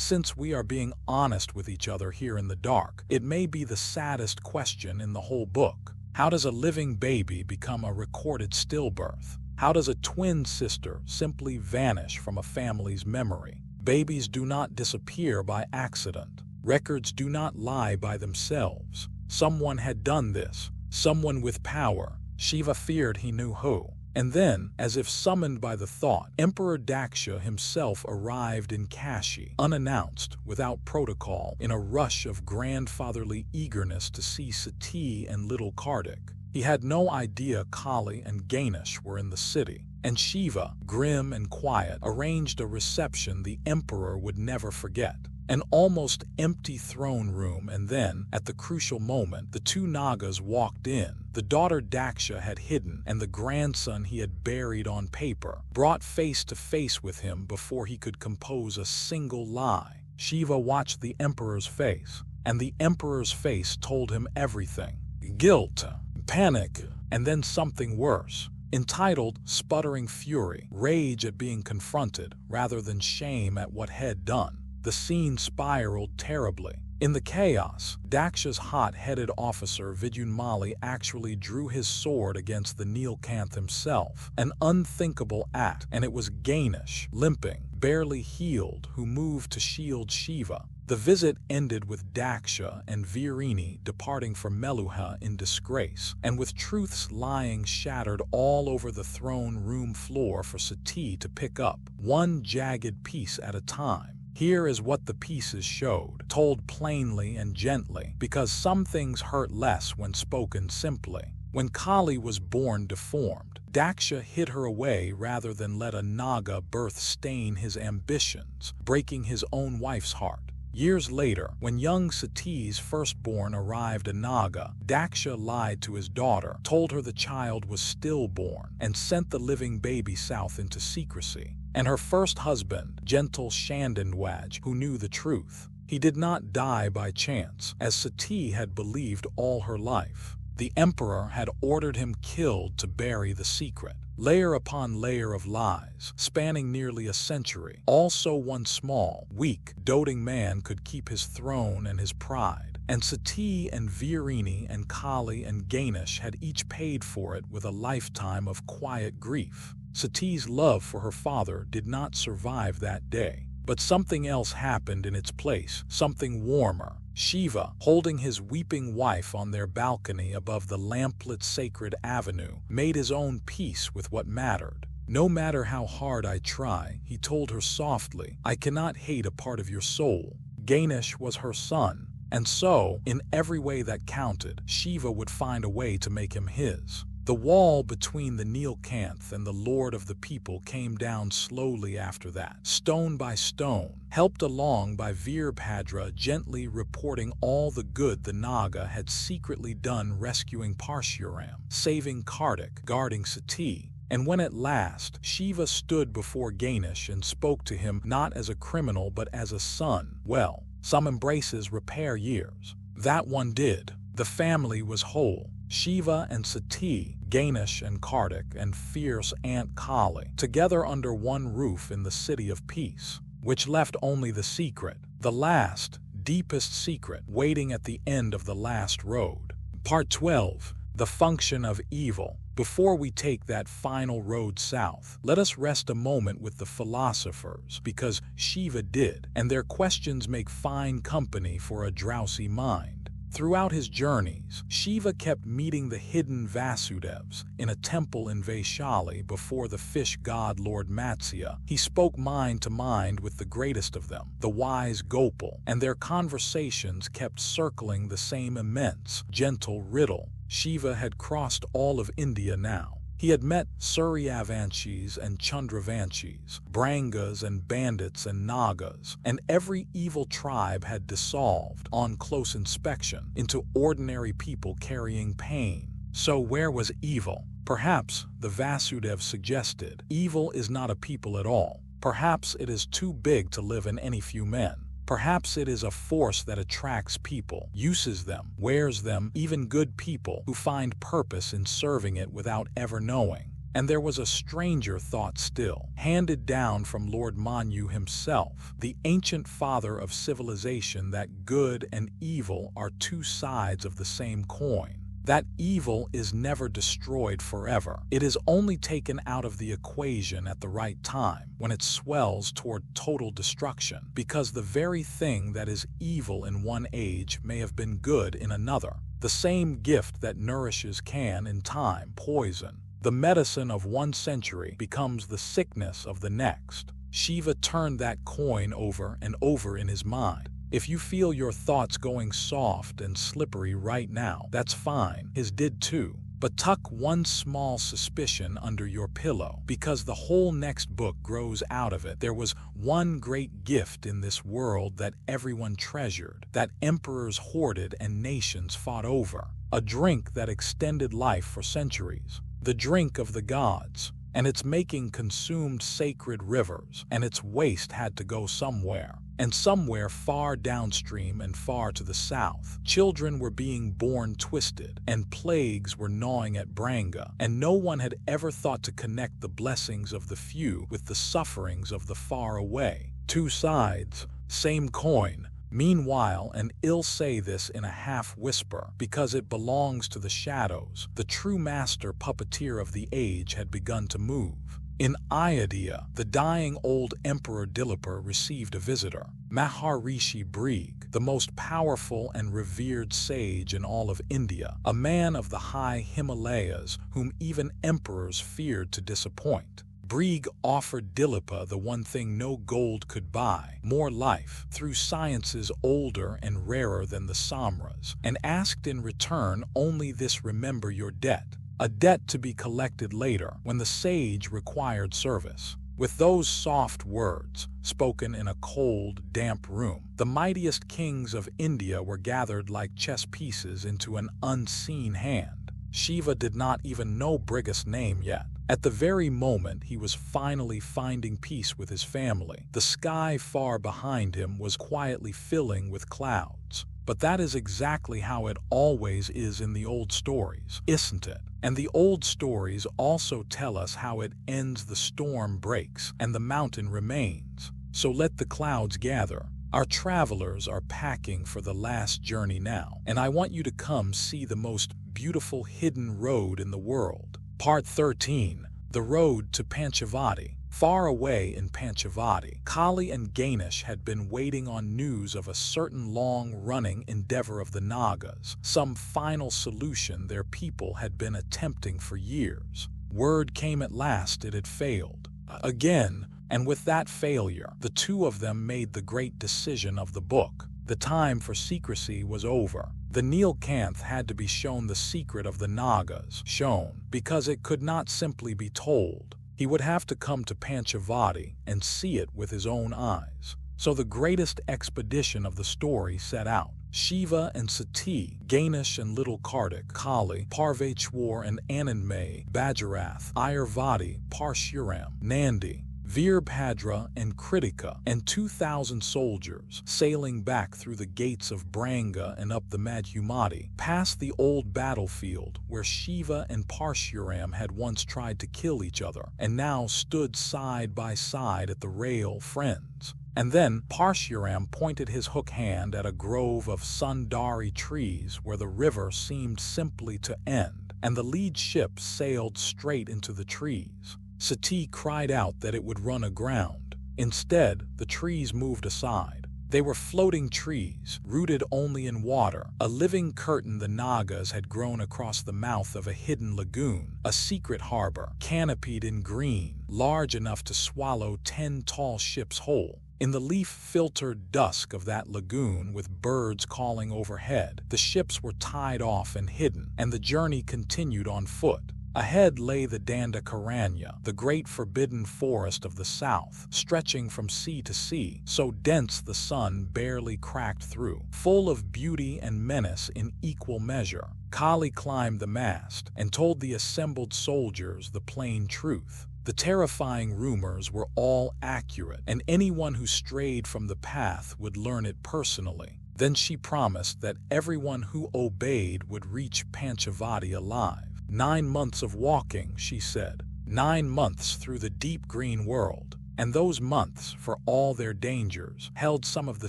since we are being honest with each other here in the dark, it may be the saddest question in the whole book. How does a living baby become a recorded stillbirth? How does a twin sister simply vanish from a family's memory? Babies do not disappear by accident. Records do not lie by themselves. Someone had done this, someone with power. Shiva feared he knew who. And then, as if summoned by the thought, Emperor Daksha himself arrived in Kashi, unannounced, without protocol, in a rush of grandfatherly eagerness to see Sati and little Kartik. He had no idea Kali and Ganesh were in the city, and Shiva, grim and quiet, arranged a reception the emperor would never forget. An almost empty throne room, and then, at the crucial moment, the 2 Nagas walked in. The daughter Daksha had hidden, and the grandson he had buried on paper, brought face to face with him before he could compose a single lie. Shiva watched the emperor's face, and the emperor's face told him everything. Guilt, panic, and then something worse. Entitled Sputtering Fury, rage at being confronted rather than shame at what had done. The scene spiraled terribly. In the chaos, Daksha's hot-headed officer Vidyunmali actually drew his sword against the Neelkanth himself, an unthinkable act, and it was Ganesh, limping, barely healed, who moved to shield Shiva. The visit ended with Daksha and Virini departing for Meluha in disgrace, and with truths lying shattered all over the throne room floor for Sati to pick up, one jagged piece at a time. Here is what the pieces showed, told plainly and gently, because some things hurt less when spoken simply. When Kali was born deformed, Daksha hid her away rather than let a Naga birth stain his ambitions, breaking his own wife's heart. Years later, when young Sati's firstborn arrived a Naga, Daksha lied to his daughter, told her the child was stillborn, and sent the living baby south into secrecy. And her first husband, gentle Shandandwaj, who knew the truth. He did not die by chance, as Sati had believed all her life. The emperor had ordered him killed to bury the secret. Layer upon layer of lies, spanning nearly a century. Also one small, weak, doting man could keep his throne and his pride. And Sati and Virini and Kali and Ganesh had each paid for it with a lifetime of quiet grief. Sati's love for her father did not survive that day. But something else happened in its place, something warmer. Shiva, holding his weeping wife on their balcony above the lamplit sacred avenue, made his own peace with what mattered. No matter how hard I try, he told her softly, I cannot hate a part of your soul. Ganesh was her son, and so, in every way that counted, Shiva would find a way to make him his. The wall between the Nilkanth and the Lord of the People came down slowly after that, stone by stone, helped along by Veerbhadra gently reporting all the good the Naga had secretly done rescuing Parshuram, saving Kartik, guarding Sati. And when at last Shiva stood before Ganesh and spoke to him not as a criminal but as a son, well, some embraces repair years. That one did. The family was whole. Shiva and Sati, Ganesh and Kartik, and fierce Aunt Kali, together under one roof in the city of peace, which left only the secret, the last, deepest secret, waiting at the end of the last road. Part 12. The function of evil. Before we take that final road south, let us rest a moment with the philosophers, because Shiva did, and their questions make fine company for a drowsy mind. Throughout his journeys, Shiva kept meeting the hidden Vasudevas in a temple in Vaishali before the fish god Lord Matsya. He spoke mind to mind with the greatest of them, the wise Gopal, and their conversations kept circling the same immense, gentle riddle. Shiva had crossed all of India now. He had met Suryavanshis and Chandravanshis, Brangas and bandits and Nagas, and every evil tribe had dissolved, on close inspection, into ordinary people carrying pain. So where was evil? Perhaps, the Vasudev suggested, evil is not a people at all. Perhaps it is too big to live in any few men. Perhaps it is a force that attracts people, uses them, wears them, even good people who find purpose in serving it without ever knowing. And there was a stranger thought still, handed down from Lord Manu himself, the ancient father of civilization, that good and evil are two sides of the same coin. That evil is never destroyed forever. It is only taken out of the equation at the right time, when it swells toward total destruction, because the very thing that is evil in one age may have been good in another. The same gift that nourishes can, in time, poison. The medicine of one century becomes the sickness of the next. Shiva turned that coin over and over in his mind. If you feel your thoughts going soft and slippery right now, that's fine. His did too. But tuck one small suspicion under your pillow, because the whole next book grows out of it. There was one great gift in this world that everyone treasured, that emperors hoarded and nations fought over. A drink that extended life for centuries. The drink of the gods. And its making consumed sacred rivers, and its waste had to go somewhere. And somewhere far downstream and far to the south, children were being born twisted, and plagues were gnawing at Branga, and no one had ever thought to connect the blessings of the few with the sufferings of the far away. Two sides, same coin. Meanwhile, and I'll say this in a half-whisper, because it belongs to the shadows, the true master puppeteer of the age had begun to move. In Ayodhya, the dying old Emperor Dilipur received a visitor, Maharishi Brig, the most powerful and revered sage in all of India, a man of the high Himalayas whom even emperors feared to disappoint. Brigue offered Dilipa the one thing no gold could buy, more life, through sciences older and rarer than the Samras, and asked in return only this: remember your debt, a debt to be collected later when the sage required service. With those soft words, spoken in a cold, damp room, the mightiest kings of India were gathered like chess pieces into an unseen hand. Shiva did not even know Briga's name yet. At the very moment he was finally finding peace with his family, the sky far behind him was quietly filling with clouds. But that is exactly how it always is in the old stories, isn't it? And the old stories also tell us how it ends: the storm breaks and the mountain remains. So let the clouds gather. Our travelers are packing for the last journey now, and I want you to come see the most beautiful hidden road in the world. Part 13. The Road to Panchavati. Far away in Panchavati, Kali and Ganesh had been waiting on news of a certain long-running endeavor of the Nagas, some final solution their people had been attempting for years. Word came at last: it had failed. Again, and with that failure, the two of them made the great decision of the book. The time for secrecy was over. The Nilkanth had to be shown the secret of the Nagas, shown, because it could not simply be told. He would have to come to Panchavati and see it with his own eyes. So the greatest expedition of the story set out. Shiva and Sati, Ganesh and little Kartik, Kali, Parveshwar and Anandmay, Bajarath, Ayurvati, Parshuram, Nandi, Veerbhadra and Kritika, and 2,000 soldiers, sailing back through the gates of Branga and up the Madhumati, past the old battlefield where Shiva and Parshuram had once tried to kill each other, and now stood side by side at the rail, friends. And then Parshuram pointed his hook hand at a grove of Sundari trees where the river seemed simply to end, and the lead ship sailed straight into the trees. Sati cried out that it would run aground. Instead, the trees moved aside. They were floating trees, rooted only in water, a living curtain the Nagas had grown across the mouth of a hidden lagoon, a secret harbor, canopied in green, large enough to swallow 10 tall ships whole. In the leaf-filtered dusk of that lagoon, with birds calling overhead, the ships were tied off and hidden, and the journey continued on foot. Ahead lay the Dandakaranya, the great forbidden forest of the south, stretching from sea to sea, so dense the sun barely cracked through, full of beauty and menace in equal measure. Kali climbed the mast and told the assembled soldiers the plain truth. The terrifying rumors were all accurate, and anyone who strayed from the path would learn it personally. Then she promised that everyone who obeyed would reach Panchavati alive. 9 months of walking, she said. 9 months through the deep green world. And those months, for all their dangers, held some of the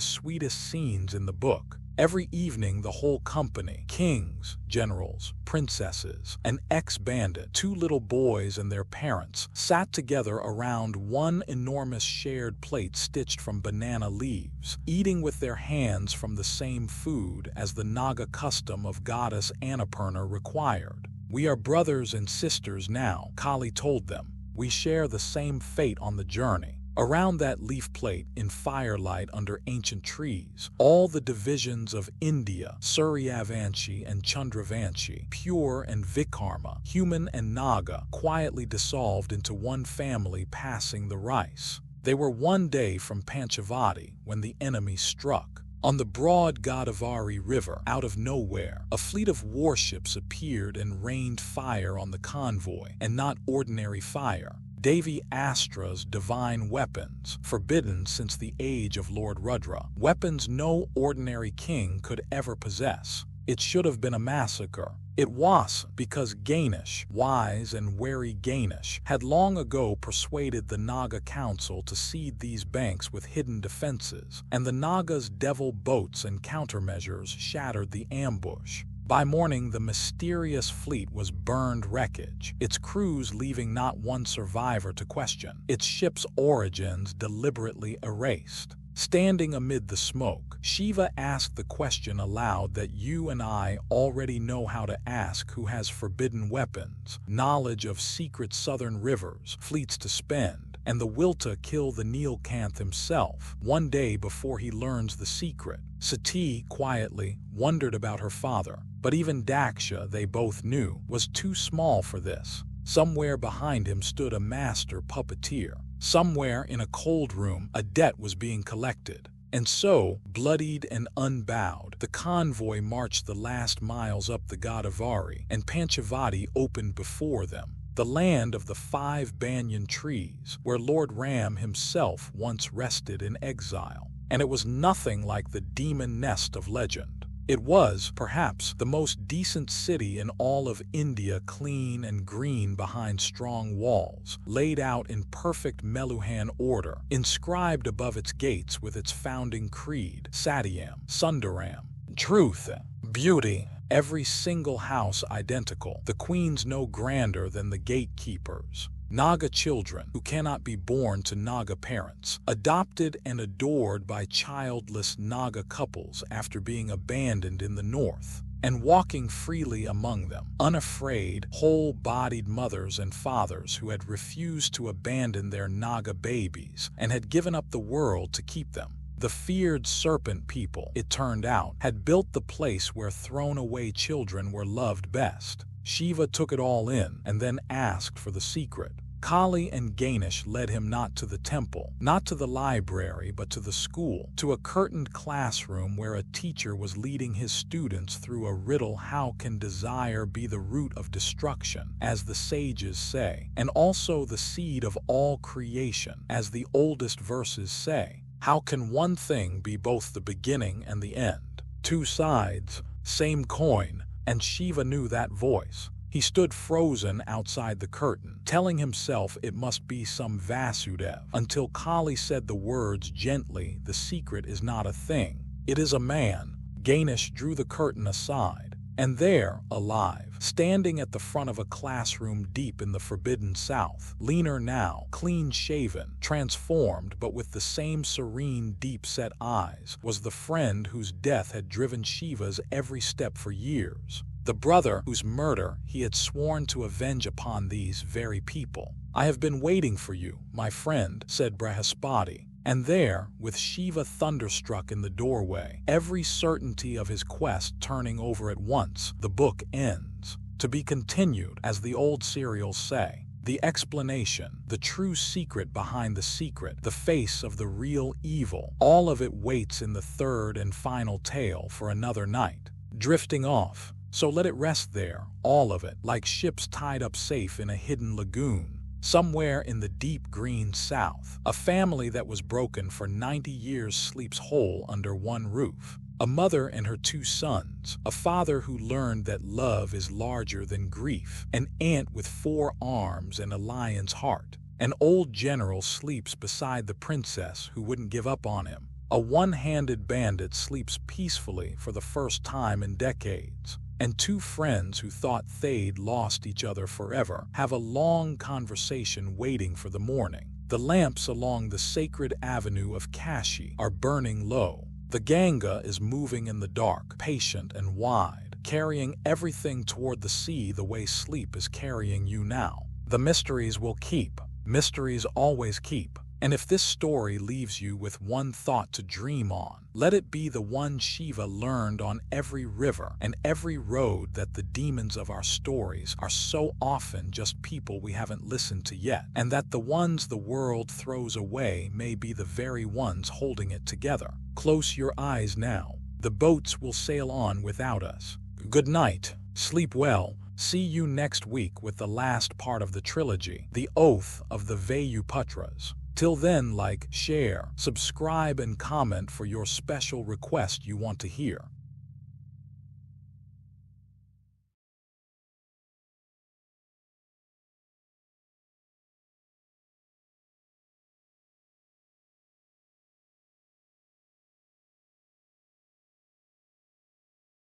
sweetest scenes in the book. Every evening the whole company, kings, generals, princesses, an ex-bandit, 2 little boys and their parents, sat together around one enormous shared plate stitched from banana leaves, eating with their hands from the same food as the Naga custom of goddess Annapurna required. We are brothers and sisters now, Kali told them. We share the same fate on the journey. Around that leaf plate, in firelight under ancient trees, all the divisions of India, Suryavanshi and Chandravanshi, pure and Vikarma, human and Naga, quietly dissolved into one family, passing the rice. They were one day from Panchavati when the enemy struck. On the broad Godavari River, out of nowhere, a fleet of warships appeared and rained fire on the convoy, and not ordinary fire. Devi Astra's divine weapons, forbidden since the age of Lord Rudra, weapons no ordinary king could ever possess. It should have been a massacre. It was, because Ganesh, wise and wary Ganesh, had long ago persuaded the Naga Council to seed these banks with hidden defenses, and the Nagas' devil boats and countermeasures shattered the ambush. By morning, the mysterious fleet was burned wreckage, its crews leaving not one survivor to question, its ship's origins deliberately erased. Standing amid the smoke, Shiva asked the question aloud that you and I already know how to ask: who has forbidden weapons, knowledge of secret southern rivers, fleets to spend, and the will to kill the Nilkanth himself, one day before he learns the secret? Sati quietly wondered about her father, but even Daksha, they both knew, was too small for this. Somewhere behind him stood a master puppeteer. Somewhere in a cold room, a debt was being collected. And so, bloodied and unbowed, the convoy marched the last miles up the Godavari, and Panchavati opened before them, the land of the 5 banyan trees, where Lord Ram himself once rested in exile. And it was nothing like the demon nest of legend. It was, perhaps, the most decent city in all of India, clean and green behind strong walls, laid out in perfect Meluhan order, inscribed above its gates with its founding creed: Satyam, Sundaram, truth, beauty. Every single house identical, the queens no grander than the gatekeepers. Naga children who cannot be born to Naga parents, adopted and adored by childless Naga couples after being abandoned in the north, and walking freely among them, unafraid, whole-bodied mothers and fathers who had refused to abandon their Naga babies and had given up the world to keep them. The feared serpent people, it turned out, had built the place where thrown-away children were loved best. Shiva took it all in and then asked for the secret. Kali and Ganesh led him not to the temple, not to the library, but to the school, to a curtained classroom where a teacher was leading his students through a riddle: how can desire be the root of destruction, as the sages say, and also the seed of all creation, as the oldest verses say? How can one thing be both the beginning and the end? 2 sides, same coin, and Shiva knew that voice. He stood frozen outside the curtain, telling himself it must be some Vasudev, until Kali said the words gently: the secret is not a thing, it is a man. Ganesh drew the curtain aside, and there, alive, standing at the front of a classroom deep in the forbidden south, leaner now, clean-shaven, transformed but with the same serene, deep-set eyes, was the friend whose death had driven Shiva's every step for years. The brother whose murder he had sworn to avenge upon these very people. "I have been waiting for you, my friend," said Brihaspati. And there, with Shiva thunderstruck in the doorway, every certainty of his quest turning over at once, the book ends. To be continued, as the old serials say. The explanation, the true secret behind the secret, the face of the real evil, all of it waits in the 3rd and final tale for another night. Drifting off. So let it rest there, all of it, like ships tied up safe in a hidden lagoon. Somewhere in the deep green south, a family that was broken for 90 years sleeps whole under one roof. A mother and her 2 sons, a father who learned that love is larger than grief, an ant with 4 arms and a lion's heart. An old general sleeps beside the princess who wouldn't give up on him. A one-handed bandit sleeps peacefully for the first time in decades. And 2 friends who thought they'd lost each other forever have a long conversation waiting for the morning. The lamps along the sacred avenue of Kashi are burning low. The Ganga is moving in the dark, patient and wide, carrying everything toward the sea the way sleep is carrying you now. The mysteries will keep. Mysteries always keep. And if this story leaves you with one thought to dream on, let it be the one Shiva learned on every river and every road: that the demons of our stories are so often just people we haven't listened to yet, and that the ones the world throws away may be the very ones holding it together. Close your eyes now. The boats will sail on without us. Good night. Sleep well. See you next week with the last part of the trilogy, The Oath of the Vayuputras. Till then, like, share, subscribe, and comment for your special request you want to hear.